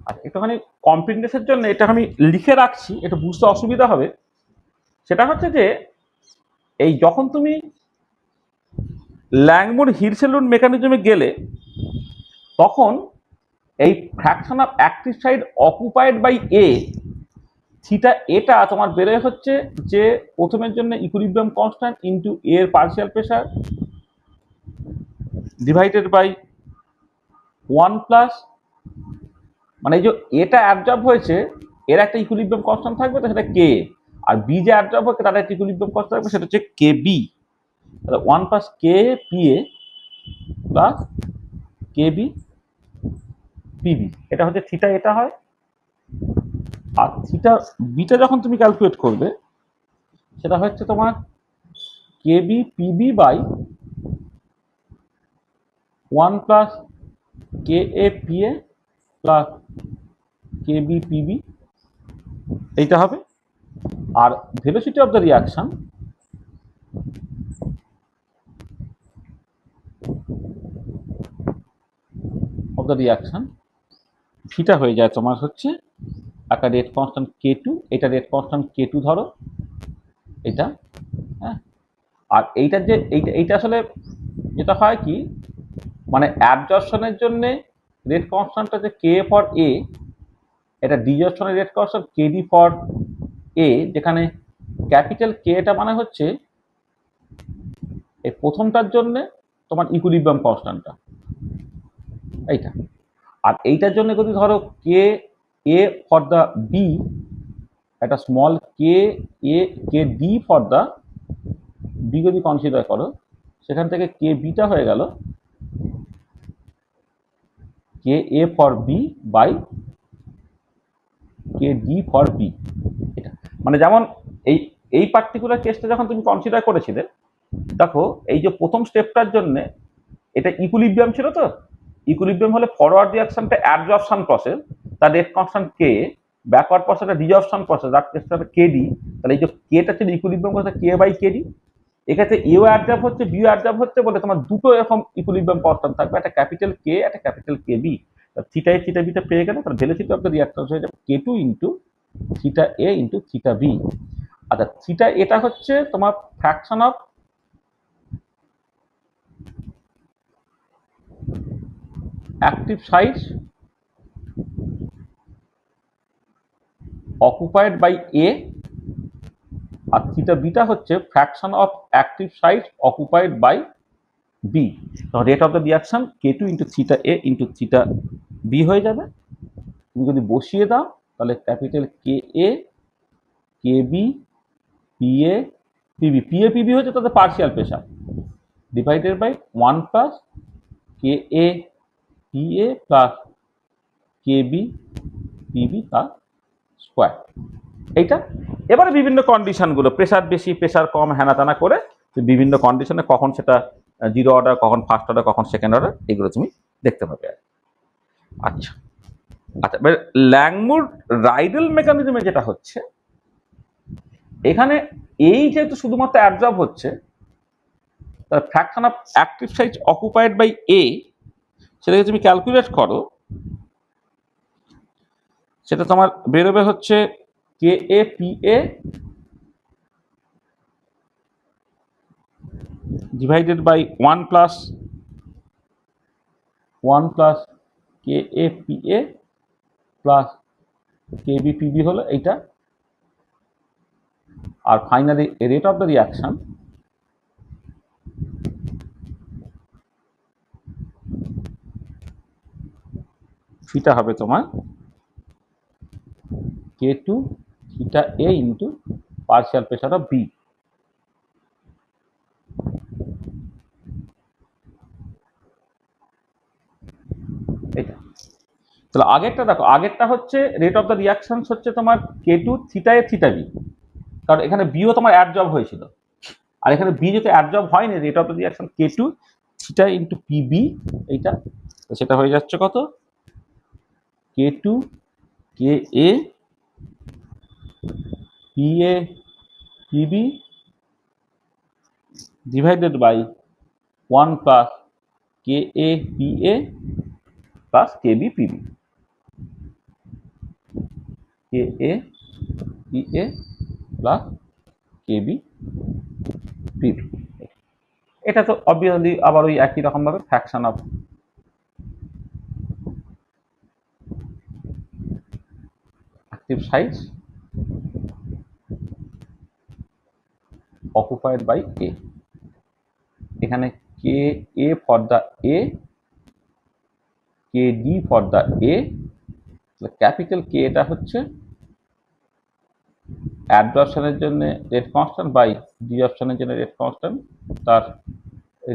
আর একটুখানি কমপ্লিটনেসের জন্য এটা আমি লিখে রাখছি, এটা বুঝতে অসুবিধা হবে। সেটা হচ্ছে যে এই যখন তুমি ল্যাংমুর হিরসেলুন মেকানিজমে গেলে তখন এই fraction of active side occupied by A theta এটা তোমার বেড়ে হচ্ছে যে প্রথমের জন্য ইকুইলিব্রিয়াম কনস্ট্যান্ট ইনটু এর partial pressure divided by 1 plus, মানে এই যে এটা অ্যাবজর্ব হয়েছে এর একটা ইকুইলিব্রিয়াম কনস্ট্যান্ট থাকবে, তো সেটা কে, আর বি যে অ্যাবজর্ব হচ্ছে তার একটা ইকুইলিব্রিয়াম কনস্ট্যান্ট থাকবে, সেটা হচ্ছে কে বি। তাহলে 1 plus K P A plus K B PB, এটা হচ্ছে থিটা এটা হয়। আর থিটা বিটা যখন তুমি ক্যালকুলেট করবে সেটা হচ্ছে তোমার K B P B by 1 plus K A P A plus K B P B, এইটা হবে। আর velocity of the reaction theta হয়ে যায় তোমার হচ্ছে একটা রেট কনস্ট্যান্ট কে টু, এটা রেট কনস্ট্যান্ট কে টু ধরো এটা, হ্যাঁ। আর এইটার যে এইটা আসলে যেটা হয় কি, মানে অ্যাবজর্পশনের জন্য রেট কনস্ট্যান্টটা যে কে ফর এ, এটা ডিজর্পশনের rate constant K D for A, যেখানে ক্যাপিটাল কে এটা মানে হচ্ছে এই প্রথমটার জন্য তোমার ইকুইলিব্রিয়াম কনস্ট্যান্টটা এইটা, আর এইটার জন্য যদি ধরো K A for the B, একটা small K A K D for the B যদি কনসিডার করো, সেখান থেকে কে বিটা হয়ে গেল K A for B by K D for B. এটা মানে যেমন এই এই পার্টিকুলার কেসটা যখন তুমি কনসিডার করেছিলে, দেখো এই যে প্রথম স্টেপটার জন্য এটা ইকুইলিব্রিয়াম ছিল, তো ইকুইলিব্রিয়াম হলে ফরওয়ার্ড রিঅ্যাকশনটা অ্যাবজর্পশন প্রসেস, তার রেট কনস্ট্যান্ট কে, ব্যাকওয়ার্ড প্রসেসটা ডিজর্পশন প্রসেস, যার কেসটা কে ডি। তাহলে এই যে কেটা ছিল ইকুইলিব্রিয়াম করতে কে বাই কে ডি, এক্ষেত্রে এও অ্যাবজর্ব হচ্ছে বিও অ্যাবজর্ব হচ্ছে বলে তোমার দুটো এরকম ইকুইলিব্রিয়াম কনস্ট্যান্ট থাকবে, একটা ক্যাপিটাল কে একটা capital K B. Theta A theta বিটা পেয়ে গেলে তার ভেলোসিটি অফ দ্য রিঅ্যাকশন হয়ে যাবে K two into theta A into theta B. আচ্ছা থিটা এটা হচ্ছে তোমার fraction of active side occupied by A, আর থিটা বিটা হচ্ছে fraction of active side occupied by B. তো rate of the reaction K two into theta A into theta B হয়ে যাবে। তুমি যদি বসিয়ে দাও তাহলে capital K A K B P A PB, P A PB হচ্ছে তাদের partial pressure divided by 1 plus K A P A plus K B PB তার স্কোয়ার। এইটা এবারে বিভিন্ন কন্ডিশনগুলো, প্রেশার বেশি প্রেশার কম হেনা টানা করে বিভিন্ন কন্ডিশনে কখন সেটা জিরো অর্ডার, কখন ফার্স্ট অর্ডার, কখন সেকেন্ড অর্ডার, এগুলো তুমি দেখতে পাবে। আচ্ছা আচ্ছা, ল্যাংমুর রাইডেল মেকানিজমে যেটা হচ্ছে, এখানে এই যেহেতু শুধুমাত্র অ্যাবজর্ব হচ্ছে, তার ফ্র্যাকশন অফ অ্যাক্টিভ সাইজ অকুপাইড বাই এ, সেটাকে তুমি ক্যালকুলেট করো, সেটা তোমার বেরোবে হচ্ছে K A P A divided by 1 plus K A P A plus K B P B হলো এইটা। আর finally rate of the reaction theta হবে তোমার K two theta A into partial pressure of B. এটা তাহলে আগেরটা দেখো, আগেরটা হচ্ছে রেট অফ দ্য রিঅ্যাকশন হচ্ছে তোমার K two theta A theta B, কারণ এখানে বিও তোমার অ্যাবজর্ব হয়েছিল, আর এখানে বি যেহেতু অ্যাবজর্ব হয়নি, rate of the reaction K two সেটা ইন্টু পিবি এইটা, তো সেটা হয়ে যাচ্ছে কত, K2 KA PA PB divided by 1 plus KA PA plus KB PB, KA PA plus KB PB। এটা তো অবভিয়াসলি আবার ওই একই রকম ভাবে fraction of active sites occupied by A, এখানে KA for the A, KD for the A, capital K এটা হচ্ছে অ্যাডজর্পশনের জন্য রেট কনস্ট্যান্ট বাই ডিঅপশনের জন্য রেট কনস্ট্যান্ট, তার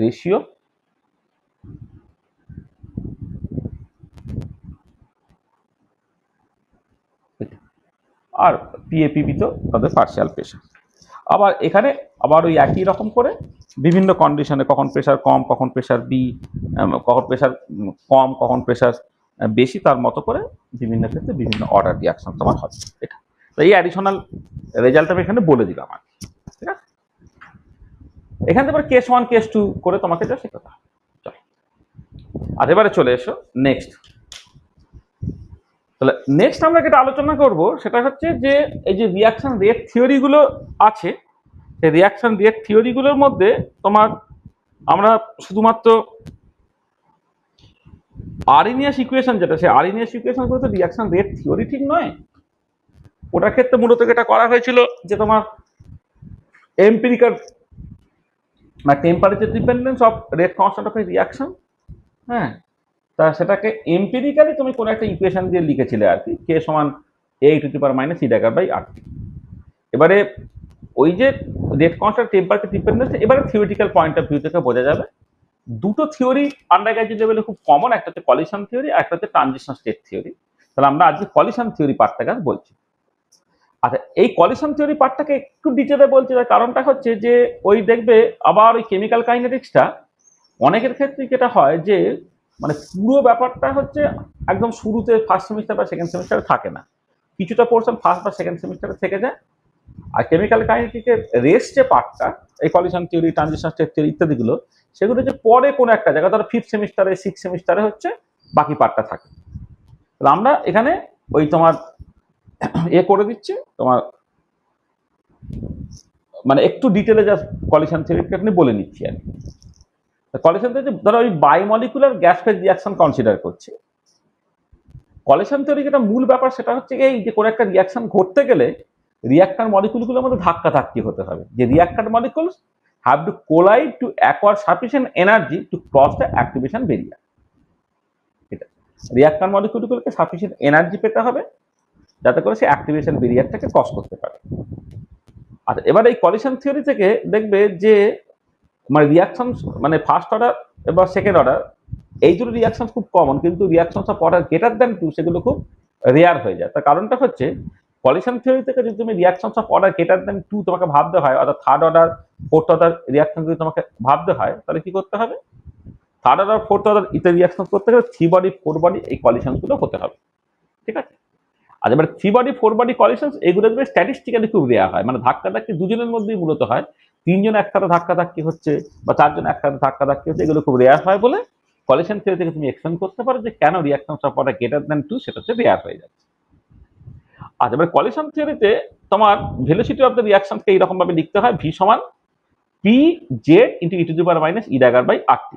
রেশিও, আর পিএপিবি তো তাদের পার্শিয়াল প্রেশার। আবার এখানে আবার ওই একই রকম করে বিভিন্ন কন্ডিশনে কখন প্রেশার কম, কখন প্রেশার কখন প্রেশার কম, কখন প্রেশার বেশি, তার মতো করে বিভিন্ন ক্ষেত্রে বিভিন্ন অর্ডার রিয়াকশন তোমার হবে। এটা তো এই অ্যাডিশনাল রেজাল্ট আমি এখানে বলে দিলাম আর, ঠিক আছে। এখান থেকে কেস 1 কেস 2 করে তোমাকে যা শেখাতে হবে। চলো আর এবারে চলে এসো নেক্সট। তাহলে নেক্সট আমরা যেটা আলোচনা করব সেটা হচ্ছে যে এই যে রিয়াকশন রেট থিওরিগুলো আছে, সেই রিয়াকশন রেট থিওরিগুলোর মধ্যে তোমার আমরা শুধুমাত্র আরিনিয়াস ইকুয়েশন যেটা, সেই আরিনিয়াস ইকুয়েশন গুলো তো রিয়াকশন রেট থিওরি ঠিক নয়। ওটার ক্ষেত্রে মূলত যেটা করা হয়েছিল যে তোমার এম্পিরিক্যাল বা temperature dependence of rate constant of a reaction, হ্যাঁ, তা সেটাকে এম্পিরিক্যালি তুমি কোনো একটা ইকুয়েশন দিয়ে লিখেছিলে আর কি, কে সমান A⁻⁻(e⁻RT। এবারে ওই যে রেট কনস্ট্যান্ট টেম্পারেচার ডিপেন্ডেন্স, এবারে থিওরিটিক্যাল পয়েন্ট অফ ভিউ থেকে বোঝা যাবে। দুটো থিওরি আন্ডার গ্র্যাজুয়েট লেভেলে খুব কমন, একটা হচ্ছে কলিশন থিওরি আর একটা হচ্ছে ট্রানজিশন স্টেট থিওরি। তাহলে আমরা আজকে কলিশন থিওরি পার্টটাকে বলছি। আচ্ছা, এই কলিশন থিওরি পার্টটাকে একটু ডিটেলে বলছি, তার কারণটা হচ্ছে যে ওই দেখবে আবার ওই কেমিক্যাল কাইনেটিক্সটা অনেকের ক্ষেত্রে যেটা হয় যে মানে পুরো ব্যাপারটা হচ্ছে একদম শুরুতে ফার্স্ট সেমিস্টার বা সেকেন্ড সেমিস্টারে থাকে না, কিছুটা পোর্শন ফার্স্ট বা সেকেন্ড সেমিস্টারে থেকে যায়। আর কেমিক্যাল কাইনেটিক্সের রেস্ট যে পার্টটা, এই collision theory, transition state theory ইত্যাদিগুলো, সেগুলো যে পরে কোনো একটা জায়গা ধরো ফিফথ সেমিস্টারে, সিক্স সেমিস্টারে হচ্ছে বাকি পার্টটা থাকে। তাহলে আমরা এখানে ওই তোমার করে দিচ্ছি তোমার মানে একটু ডিটেলে জাস্ট কলিশন থিওরিটা আপনি বলে নিচ্ছি আর কি। কলিশন থিওরি ধরো ওই biomolecular gas phase reaction consider করছে। কলিশন থিওরি যেটা মূল ব্যাপার সেটা হচ্ছে এই যে কোনো একটা রিয়াকশন ঘটতে গেলে রিয়াক্টার মলিকুলগুলোর মধ্যে ধাক্কাধাক্কি হতে হবে, যে reactor molecules have to collide to acquire sufficient energy to cross the activation barrier. এটা রিয়াক্টার মলিকুলগুলোকে সাফিসিয়েন্ট এনার্জি পেতে হবে যাতে করে সে অ্যাক্টিভেশন বেরিয়ারটাকে ক্রস করতে পারে। আচ্ছা, এবার এই কলিশন থিওরি থেকে দেখবে যে মানে রিয়াকশন মানে ফার্স্ট অর্ডার এবং সেকেন্ড অর্ডার এই দুটো রিয়াকশন খুব কমন, কিন্তু reaction of order greater than 2 সেগুলো খুব রেয়ার হয়ে যায়। তার কারণটা হচ্ছে কলিশন থিওরি থেকে যদি তুমি reaction of order greater than 2 তোমাকে ভাবতে হয়, অর্থাৎ third order fourth order reaction যদি তোমাকে ভাবতে হয়, তাহলে কি করতে হবে, থার্ড অর্ডার ফোর্থ অর্ডার ইত্যাদি রিয়াকশন করতে গেলে 3 বডি 4 বডি এই কলিশনগুলো হতে হবে, ঠিক আছে। আর এবার 3 বডি 4 বডি কলিশন এইগুলো দেখবে স্ট্যাটিস্টিক্যালি খুব রেয়ার হয়, মানে ধাক্কাধাক্কি দুজনের মধ্যেই মূলত হয়, তিনজন একসাথে ধাক্কাধাক্কি হচ্ছে বা চারজন একসাথে ধাক্কাধাক্কি হচ্ছে, এগুলো খুব রেয়ার হয় বলে কলিশন থিওরি থেকে তুমি এক্সপ্লেন করতে পারো যে কেন reaction of order greater than 2 সেটা হচ্ছে রেয়ার হয়ে যাচ্ছে। আর এবার কলিশন থিওরিতে তোমার ভেলোসিটি অফ দ্য রিয়াকশনকে এইরকম ভাবে লিখতে হয়, ভি সমান পি জেড ইন্টু e⁻⁻(e⁻RT।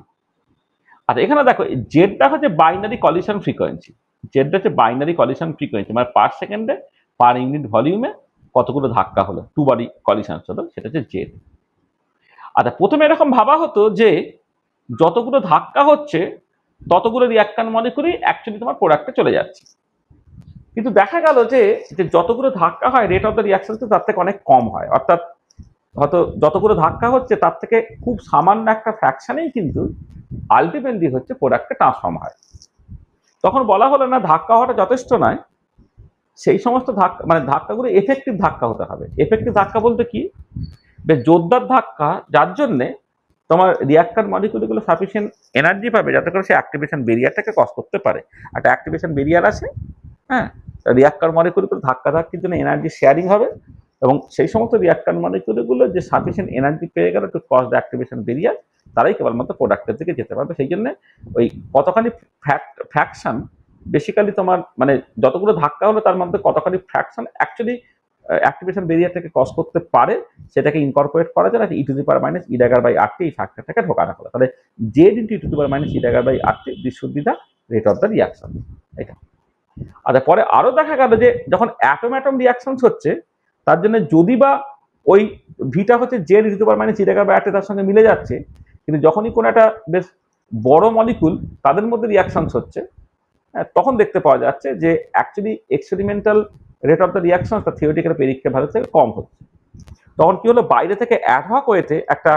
আচ্ছা, এখানে দেখো জেডটা হচ্ছে বাইনারি কলিশন ফ্রিকোয়েন্সি, জেডটা হচ্ছে বাইনারি কলিশন ফ্রিকোয়েন্সি, মানে পার সেকেন্ডে পার ইউনিট ভলিউমে কতগুলো ধাক্কা হলো, 2 বডি কলিশন হলো, সেটা হচ্ছে জেড। আচ্ছা, প্রথমে এরকম ভাবা হতো যে যতগুলো ধাক্কা হচ্ছে ততগুলো রিয়াক্ট্যান্ট মলিকুলই অ্যাকচুয়ালি তোমার প্রোডাক্টে চলে যাচ্ছে, কিন্তু দেখা গেল যে যতগুলো ধাক্কা হয় রেট অফ দ্য রিয়াকশন তার থেকে অনেক কম হয়, অর্থাৎ হয়তো যতগুলো ধাক্কা হচ্ছে তার থেকে খুব সামান্য একটা ফ্র্যাকশনেই কিন্তু আলটিমেটলি হচ্ছে প্রোডাক্টে ট্রান্সফর্ম হয়। তখন বলা হলো না ধাক্কা হওয়াটা যথেষ্ট নয়, সেই সমস্ত ধাক্কা মানে ধাক্কাগুলো এফেক্টিভ ধাক্কা হতে হবে। এফেক্টিভ ধাক্কা বলতে কি, বেশ জোরদার ধাক্কা যার জন্যে তোমার রিয়াক্ট্যান্ট মলিকুলগুলো সাফিসিয়েন্ট এনার্জি পাবে যাতে করে সে অ্যাক্টিভেশন ব্যারিয়ারটাকে ক্রস করতে পারে। একটা অ্যাক্টিভেশন ব্যারিয়ার আছে, হ্যাঁ, রিয়াক্টর মলিকুলগুলো ধাক্কাধাক্কির জন্য এনার্জি শেয়ারিং হবে, এবং সেই সমস্ত রিয়াক্টর মলিকুলগুলো যে সাফিসিয়েন্ট এনার্জি পেয়ে গেল to cross the activation barrier, তারাই কেবলমাত্র প্রোডাক্টের দিকে যেতে পারবে। সেই জন্য ওই কতখানি ফ্র্যাকশন বেসিক্যালি তোমার মানে যতগুলো ধাক্কা হলো তার মধ্যে কতখানি ফ্র্যাকশন অ্যাকচুয়ালি অ্যাক্টিভেশন ব্যারিয়ারটাকে ক্রস করতে পারে সেটাকে ইনকর্পোরেট করা যায় E to the power minus E dagger by R T এই ফ্যাক্টরটাকে ঢোকানো হলো। তাহলে Z into E to the power minus E dagger by R T this should be the rate of the reaction. এটা আচ্ছা, পরে আরো দেখা গেল যে যখন অ্যাটম অ্যাটম রিয়াকশনস হচ্ছে তার জন্য যদি বা ওই ভিটা হচ্ছে Z E to the power minus E dagger by R T তার সঙ্গে মিলে যাচ্ছে, কিন্তু যখনই কোনো একটা বেশ বড় মলিকুল তাদের মধ্যে রিয়াকশনস হচ্ছে, তখন দেখতে পাওয়া যাচ্ছে যে actually experimental rate of the reaction তার থিওরিটিক্যাল পরীক্ষা ভ্যালু থেকে কম হচ্ছে। তখন কি হলো, বাইরে থেকে অ্যাডহক ওয়েতে একটা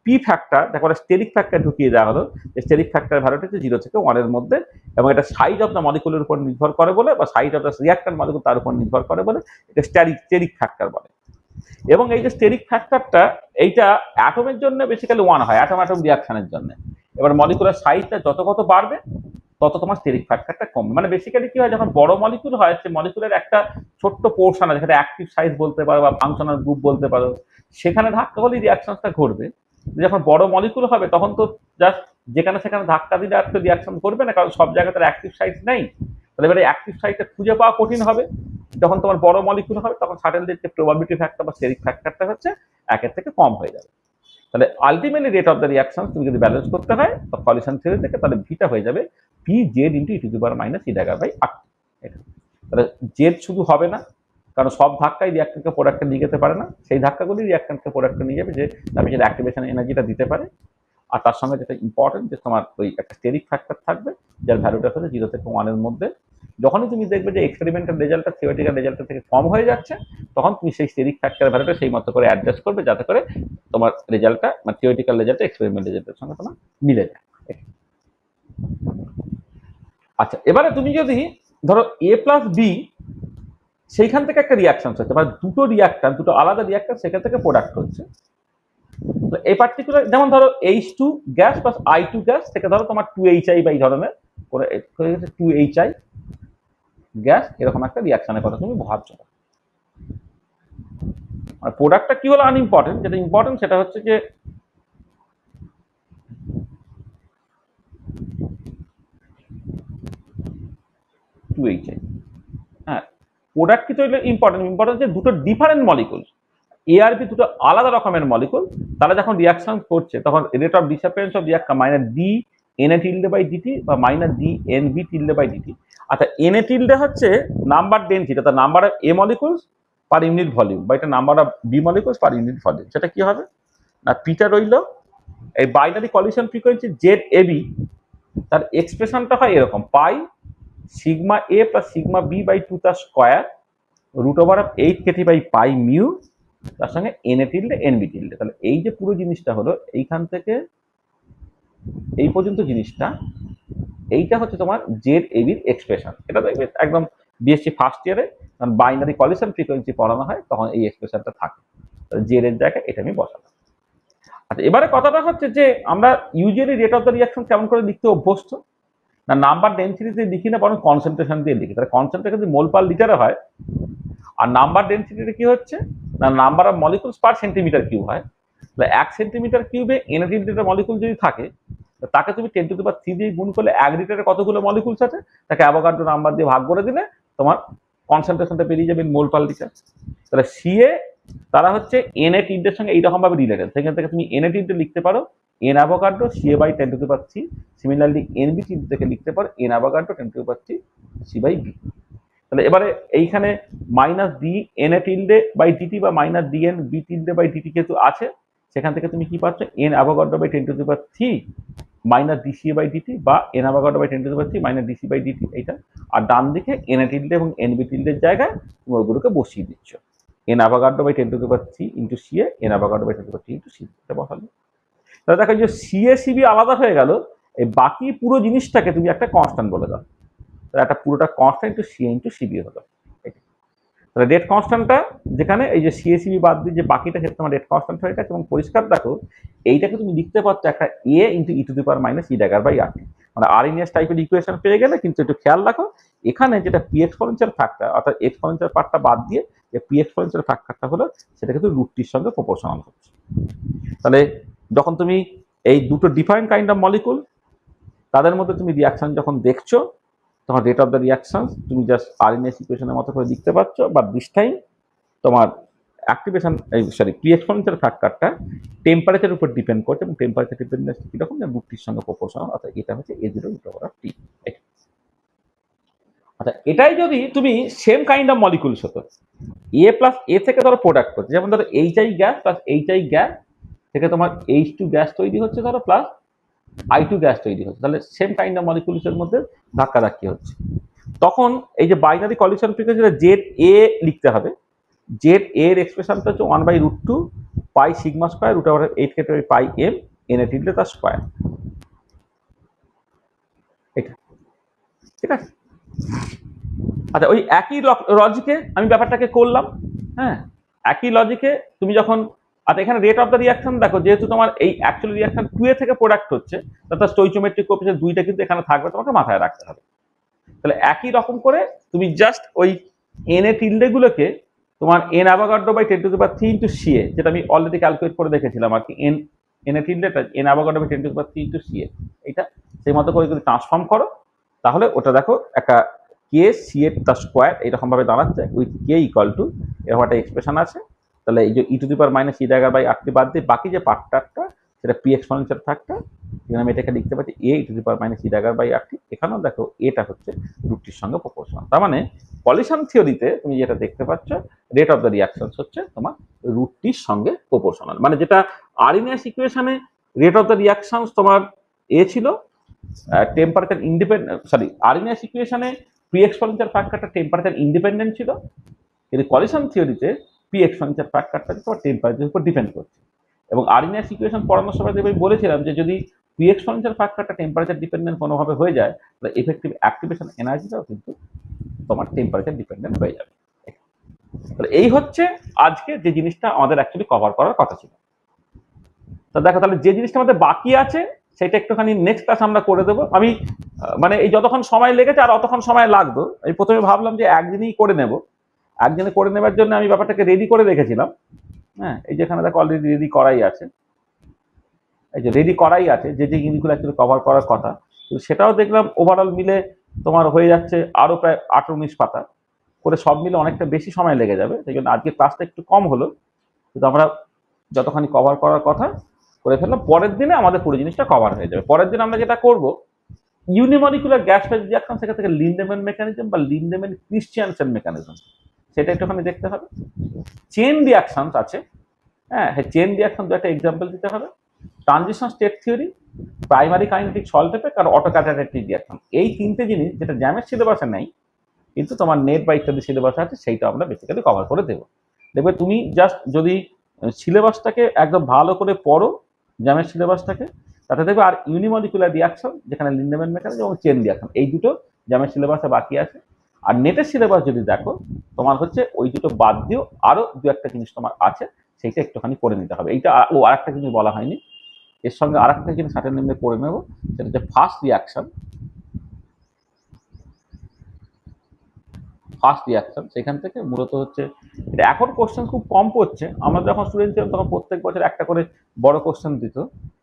পি ফ্যাক্টর দেখো স্টেরিক ফ্যাক্টর ঢুকিয়ে দেওয়া হলো। স্টেরিক ফ্যাক্টর ভ্যালুটা হচ্ছে 0 থেকে 1 এর মধ্যে, এবং এটা সাইজ অফ দ্য মলিকুলের উপর নির্ভর করে বলে বা size of the reactant molecule তার উপর নির্ভর করে বলে এটা স্টেরিক ফ্যাক্টর বলে। এবং এই যে স্টেরিক ফ্যাক্টরটা এইটা অ্যাটমের জন্য বেসিক্যালি 1 হয়, অ্যাটম অ্যাটম রিয়াকশনের জন্য। এবার মলিকুলার সাইজটা যত কত বাড়বে তত তোমার স্টেরিক ফ্যাক্টরটা কমবে। মানে বেসিক্যালি কি হয়, যখন বড় মলিকুল হয় সে মলিকুলের একটা ছোট্ট পোর্শন আছে, যেটা অ্যাক্টিভ সাইজ বলতে পারো বা ফাংশনাল গ্রুপ বলতে পারো, সেখানে ধাক্কা হলেই রিয়াকশনটা ঘটবে। যখন বড় মলিকুল হবে তখন তো জাস্ট যেখানে সেখানে ধাক্কা দিলে আর তো রিয়াকশন করবে না, কারণ সব জায়গায় তার অ্যাক্টিভ সাইজ নেই। তাহলে এবারে অ্যাক্টিভ সাইজটা খুঁজে পাওয়া কঠিন হবে। যখন তোমার বড় মলিকুল হবে তখন সাডেনলি যে প্রবাবিলিটি ফ্যাক্টর বা স্টেরিক ফ্যাক্টরটা হচ্ছে 1 থেকে কম হয়ে যাবে। তাহলে ultimately rate of the reaction তুমি যদি ব্যালেন্স করতে হয় সলিউশন থিওরি থেকে, তাহলে ভিটা হয়ে যাবে P Z into E to the power minus E dagger by R. এটা তাহলে জেড শুধু হবে না, কারণ সব ধাক্কাই রিয়াক্টরকে প্রোডাক্টে নিয়ে যেতে পারে না, সেই ধাক্কাগুলি রিয়াক্টরকে প্রোডাক্টে নিয়ে যাবে যে তারপরে যেটা অ্যাক্টিভেশন এনার্জিটা দিতে পারে। আর তার সঙ্গে যেটা ইম্পর্টেন্ট যে তোমার ওই একটা স্টেরিক ফ্যাক্টর থাকবে যার ভ্যালুটা হচ্ছে 0 থেকে 1 এর মধ্যে। যখনই তুমি দেখবে যে এক্সপেরিমেন্টাল রেজাল্টটা থিওরিটিক্যাল রেজাল্টের থেকে কম হয়ে যাচ্ছে, তখন তুমি সেই স্টেরিক ফ্যাক্টর ভ্যালুটা সেই মতো করে অ্যাডজাস্ট করবে যাতে করে তোমার রেজাল্টটা মানে থিওরিটিক্যাল রেজাল্টটা এক্সপেরিমেন্টাল রেজাল্টের সঙ্গে তোমার মিলে যায়। আচ্ছা, এবারে তুমি যদি ধরো এ প্লাস বি সেইখান থেকে একটা রিয়াকশন হচ্ছে, মানে দুটো রিয়াক্টার, দুটো আলাদা রিয়াক্টার সেখান থেকে প্রোডাক্ট হচ্ছে। এই পার্টিকুলার যেমন ধরো H2 gas plus I2 gas থেকে ধরো তোমার 2HI বা এই ধরনের করে 2HI গ্যাস, এরকম একটা রিয়াকশনের কথা তুমি ভাবছো। আর প্রোডাক্টটা কি হলো আনইম্পর্টেন্ট, যেটা ইম্পর্টেন্ট সেটা হচ্ছে যে হ্যাঁ, প্রোডাক্ট কি তৈরি ইম্পর্টেন্ট যে দুটো ডিফারেন্ট মলিকুল এ আর বি, দুটো আলাদা রকমের মলিকুল, তারা যখন রিয়াকশন করছে তখন rate of disappearance of reactor minus D N A tilde by D T বা minus D N B tilde by D T. আচ্ছা, এন এ টিল্ডে হচ্ছে নাম্বার ডেনসিটি, অর্থাৎ number of A molecules per unit volume, বা এটা number of B molecules per unit volume. সেটা কি হবে না, পিটা রইল এই binary collision frequency Z A B, তার এক্সপ্রেশনটা হয় এরকম pi sigma A plus sigma B by 2 তার square root over of 8 KT by pi mu তার সঙ্গে N A tilde N B tilde. তাহলে এই যে পুরো জিনিসটা হলো এইখান থেকে এই পর্যন্ত জিনিসটা, এইটা হচ্ছে তোমার জেড এ বির এক্সপ্রেশন। এটা দেখবে একদম বিএসসি ফার্স্ট ইয়ারে যখন বাইনারি কলিশন ফ্রিকোয়েন্সি পড়ানো হয় তখন এই এক্সপ্রেশনটা থাকে, জেড এর জায়গায় এটা আমি বসালাম। আচ্ছা, এবারে কথাটা হচ্ছে যে আমরা usually rate of the reaction কেমন করে লিখতে অভ্যস্ত না, নাম্বার ডেনসিটিতে লিখি না, বরং কনসেন্ট্রেশন দিয়ে লিখি। তাহলে কনসেন্ট্রেশন যদি মোল পার লিটারে হয়, আর নাম্বার ডেনসিটিতে কি হচ্ছে না number of molecules per centimetre cube হয়। তাহলে 1 সেন্টিমিটার কিউবে এন লিটার মলিকুল যদি থাকে, তাকে তুমি 10 টু দি পাওয়ার 3 দিয়ে গুণ করলে 1 লিটারে কতগুলো মলিকুলস আছে তাকে অ্যাভোগাড্রো নাম্বার দিয়ে ভাগ করে দিলে তোমার কনসেন্ট্রেশনটা পেরিয়ে যাবে মোল পার লিটার। তাহলে সিএ তারা হচ্ছে এন এ টিল্ডের সঙ্গে এইরকম ভাবে রিলেটেড, সেখান থেকে তুমি এন এ টিল্ডে লিখতে পারো N Avogadro C A by 10 to the power 3। Similarly N B tilde থেকে লিখতে পারো N Avogadro 10 to the power 3 C by B. তাহলে এবারে এইখানে minus D N A tilde by D T বা minus D N B tilde by D T যেহেতু আছে, সেখান থেকে তুমি কি পাচ্ছ N Avogadro by 10 to the power 3 minus DC by D T বা N Avogadro by 10 to the power 3 minus DC by DT এইটা। আর ডান দিকে এন এ টিল্ডে এবং এন বি টিল্ডের জায়গায় তুমি ওইগুলোকে বসিয়ে দিচ্ছ N Avogadro by 10 to the power 3 into CA N Avogadro by 10 to the power 3 into C, এটা বসালে। তাহলে দেখো যে সিএ সিবি আলাদা হয়ে গেল, এই বাকি পুরো জিনিসটাকে তুমি একটা কনস্ট্যান্ট বলে দাও, তাহলে একটা পুরোটা constant into CA into CB হলো। তাহলে রেট কনস্ট্যান্টটা যেখানে এই যে সিএসিবি বাদ দিয়ে যে বাকিটা ক্ষেত্রে আমার রেট কনস্ট্যান্ট হয়ে গেছে, এবং পরিষ্কার দেখো এইটাকে তুমি লিখতে পারছো একটা A into E to the power minus E dagger by R T, মানে আরএনএস টাইপের ইকুয়েশন পেয়ে গেলে। কিন্তু একটু খেয়াল রাখো এখানে যেটা পি এক্সপোনেনশিয়াল ফ্যাক্টর অর্থাৎ এক্সপোনেনশিয়াল পার্টটা বাদ দিয়ে যে পি এক্সপোনেনশিয়াল ফ্যাক্টরটা হলো সেটা কিন্তু রুটটির সঙ্গে প্রপোর্শনাল হচ্ছে। তাহলে যখন তুমি এই দুটো ডিফারেন্ট কাইন্ড অফ মলিকুল তাদের মধ্যে তুমি রিয়াকশন যখন দেখছো তখন রেট অফ দ্য রিয়াকশন তুমি জাস্ট আরএনএস ইকুয়েশনের মতো করে লিখতে পারছো, বাট দিস টাইম তোমার অ্যাক্টিভেশন পি এক্সপোনেনশিয়াল ফ্যাক্টরটা টেম্পারেচারের উপর ডিপেন্ড করছে, এবং টেম্পারেচার ডিপেন্ডেন্স কিরকম না রুটটির সঙ্গে প্রপোর্শনাল, অর্থাৎ এটা হচ্ছে A0 টি। আচ্ছা, এটাই যদি তুমি সেম কাইন্ড অফ মলিকুলস হতো, এ প্লাস এ থেকে ধরো প্রোডাক্ট করছে, যেমন ধরো HI gas plus HI gas থেকে তোমার H2 গ্যাস তৈরি হচ্ছে ধরো প্লাস I2 গ্যাস তৈরি হচ্ছে, তাহলে সেম কাইন্ড অফ মলিকুলসের মধ্যে ধাক্কাধাক্কি হচ্ছে। তখন এই যে binary collision frequency Z A লিখতে হবে, জেড এর এক্সপ্রেশনটা হচ্ছে 1/√2 pi sigma square root over 8 কেটে pi M N A tilde তার স্কয়ার, এটা ঠিক আছে। আচ্ছা, ওই একই লজিকে আমি ব্যাপারটাকে করলাম। হ্যাঁ, একই লজিকে তুমি যখন আচ্ছা এখানে রেট অফ দ্য রিয়াকশন দেখো, যেহেতু তোমার এই অ্যাকচুয়াল রিয়াকশন 2 থেকে প্রোডাক্ট হচ্ছে, তার স্টোইচিওমেট্রিক কোএফিসিয়েন্ট 2টা কিন্তু এখানে থাকবে, তোমাকে মাথায় রাখতে হবে। তাহলে একই রকম করে তুমি জাস্ট ওই এন এ টিল্ডে গুলোকে তোমার N Avogadro by 10⁻³ into C A, যেটা আমি অলরেডি ক্যালকুলেট করে দেখেছিলাম আর কি, এন এ টিল্ডেটা N Avogadro by 10⁻³ into C A, এটা সেই মতো করে যদি ট্রান্সফর্ম করো তাহলে ওটা দেখো একটা কে সি এর তার স্কোয়ার এইরকম ভাবে দাঁড়াচ্ছে, উইথ কে ইকুয়াল টু এরকম একটা এক্সপ্রেশন আছে। তাহলে এই যে E to the power minus E dagger by R T বাদ দিয়ে বাকি যে পার্টটা সেটা পি এক্সপোনেনশিয়াল ফ্যাক্টর, এখানে আমি এটাকে লিখতে পাচ্ছি A E to the power minus E dagger by R T. এখানেও দেখো এটা হচ্ছে রুটটির সঙ্গে প্রপোর্শনাল। তার মানে কলিশন থিওরিতে তুমি যেটা দেখতে পাচ্ছ রেট অফ দ্য রিয়াকশনস হচ্ছে তোমার রুটটির সঙ্গে প্রপোর্শনাল, মানে যেটা আরএনএস ইকুয়েশনে রেট অফ দ্য রিয়াকশনস তোমার এ ছিল টেম্পারেচার ইন্ডিপেন্ডেন্ট, আরএনএস ইকুয়েশনে পি এক্সপোনেনশিয়াল ফ্যাক্টরটা টেম্পারেচার ইন্ডিপেন্ডেন্ট ছিল, কিন্তু কলিশন থিওরিতে পি এক্সপোনেনশিয়াল ফ্যাক্টরটা তোমার টেম্পারেচারের উপর ডিপেন্ড করছে। এবং আরএনএস ইকুয়েশন পড়ানোর সময় আমি বলেছিলাম যে যদি পি এক্সপোনেনশিয়াল ফ্যাক্টরটা টেম্পারেচার ডিপেন্ডেন্ট কোনোভাবে হয়ে যায় তাহলে এফেক্টিভ অ্যাক্টিভেশন এনার্জিটাও কিন্তু তোমার টেম্পারেচার ডিপেন্ডেন্ট হয়ে যাবে। তাহলে এই হচ্ছে আজকে যে জিনিসটা আমাদের অ্যাকচুয়ালি কভার করার কথা ছিল। তো দেখো তাহলে যে জিনিসটা আমাদের বাকি আছে সেটা একটুখানি নেক্সট ক্লাস আমরা করে দেবো। আমি মানে এই যতক্ষণ সময় লেগেছে আর অতক্ষণ সময় লাগতো, আমি প্রথমে ভাবলাম যে একদিনই করে নেব, একদিনে করে নেবার জন্য আমি ব্যাপারটাকে রেডি করে রেখেছিলাম। হ্যাঁ, এই যেখানে দেখো অলরেডি রেডি করাই আছে, এই যে রেডি করাই আছে যে যে জিনিসগুলো অ্যাকচুয়ালি কভার করার কথা, কিন্তু সেটাও দেখলাম ওভারঅল মিলে তোমার হয়ে যাচ্ছে আরো প্রায় 18-19 পাতা করে, সব মিলে অনেকটা বেশি সময় লেগে যাবে। সেই জন্য আজকে ক্লাসটা একটু কম হলো, কিন্তু আমরা যতখানি কভার করার কথা করে ফেললাম। পরের দিনে আমাদের পুরো জিনিসটা কভার হয়ে যাবে। পরের দিন আমরা যেটা করব ইউনিমলিকুলার গ্যাস ফেজ রিঅ্যাকশন, সেখান থেকে লিন্ডেম্যান মেকানিজম বা লিন্ডেম্যান ক্রিশ্চিয়ানসেন মেকানিজম সেটা একটুখানি দেখতে হবে। চেন রিঅ্যাকশন আছে, হ্যাঁ চেন রিঅ্যাকশন দু একটা এক্সাম্পল দিতে হবে। Transition state theory, primary kinetic salt effect আর অটো ক্যাটালাইটিক রিঅ্যাকশন, এই তিনটে জিনিস যেটা জ্যামের সিলেবাসে নেই কিন্তু তোমার নেট বা ইত্যাদি সিলেবাসে আছে, সেইটা আমরা বেসিক্যালি কভার করে দেবো। দেখবে তুমি জাস্ট যদি সিলেবাসটাকে একদম ভালো করে পড়ো, জ্যামের সিলেবাসটাকে, তাতে দেখবে আর ইউনিমলিকুলার রিঅ্যাকশন যেখানে লিন্ডেম্যান মেকানিজম এবং চেন রিঅ্যাকশন, এই দুটো জ্যামের সিলেবাসে বাকি আছে। আর নেটের সিলেবাস যদি দেখো তোমার হচ্ছে ওই দুটো বাদ দিয়েও আরো দু একটা জিনিস তোমার আছে, সেইটা একটুখানি করে নিতে হবে। এইটা আর একটা জিনিস বলা হয়নি, এর সঙ্গে আর একটা জিনিস হাতের নিম্নে করে নেবো, সেটা হচ্ছে ফার্স্ট রিঅ্যাকশন। সেখান থেকে মূলত হচ্ছে এটা এখন কোশ্চেন খুব কম পড়ছে। আমরা যখন স্টুডেন্ট ছিলাম তখন প্রত্যেক বছর একটা করে বড় কোশ্চেন দিত,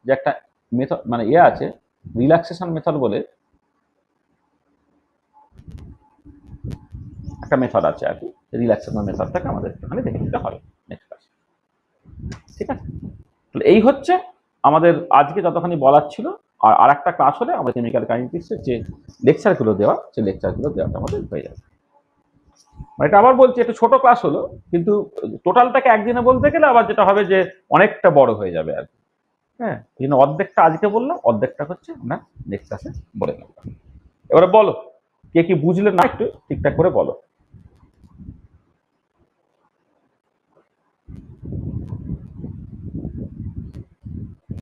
যে একটা মেথড মানে আছে রিল্যাক্সেশন মেথড বলে একটা মেথড আছে আর কি, রিল্যাক্সেশন মেথডটাকে আমাদের একটুখানি দেখে নিতে হবে নেক্সট ক্লাসে। ঠিক আছে, তাহলে এই হচ্ছে আমাদের আজকে যতখানি বলার ছিল। আর একটা ক্লাস হলে আমাদের কেমিক্যাল কাইনেটিক্সের যে লেকচারগুলো দেওয়া, সেই লেকচারগুলো দেওয়াটা আমাদের হয়ে যাবে। মানে এটা আবার বলছি একটু ছোট ক্লাস হলো, কিন্তু টোটালটাকে একদিনে বলতে গেলে আবার যেটা হবে যে অনেকটা বড় হয়ে যাবে আর কি। হ্যাঁ, এই জন্য অর্ধেকটা আজকে বললাম, অর্ধেকটা হচ্ছে আমরা নেক্সট ক্লাসে বলে নেব। এবারে বলো কে কি বুঝলে না, একটু ঠিকঠাক করে বলো।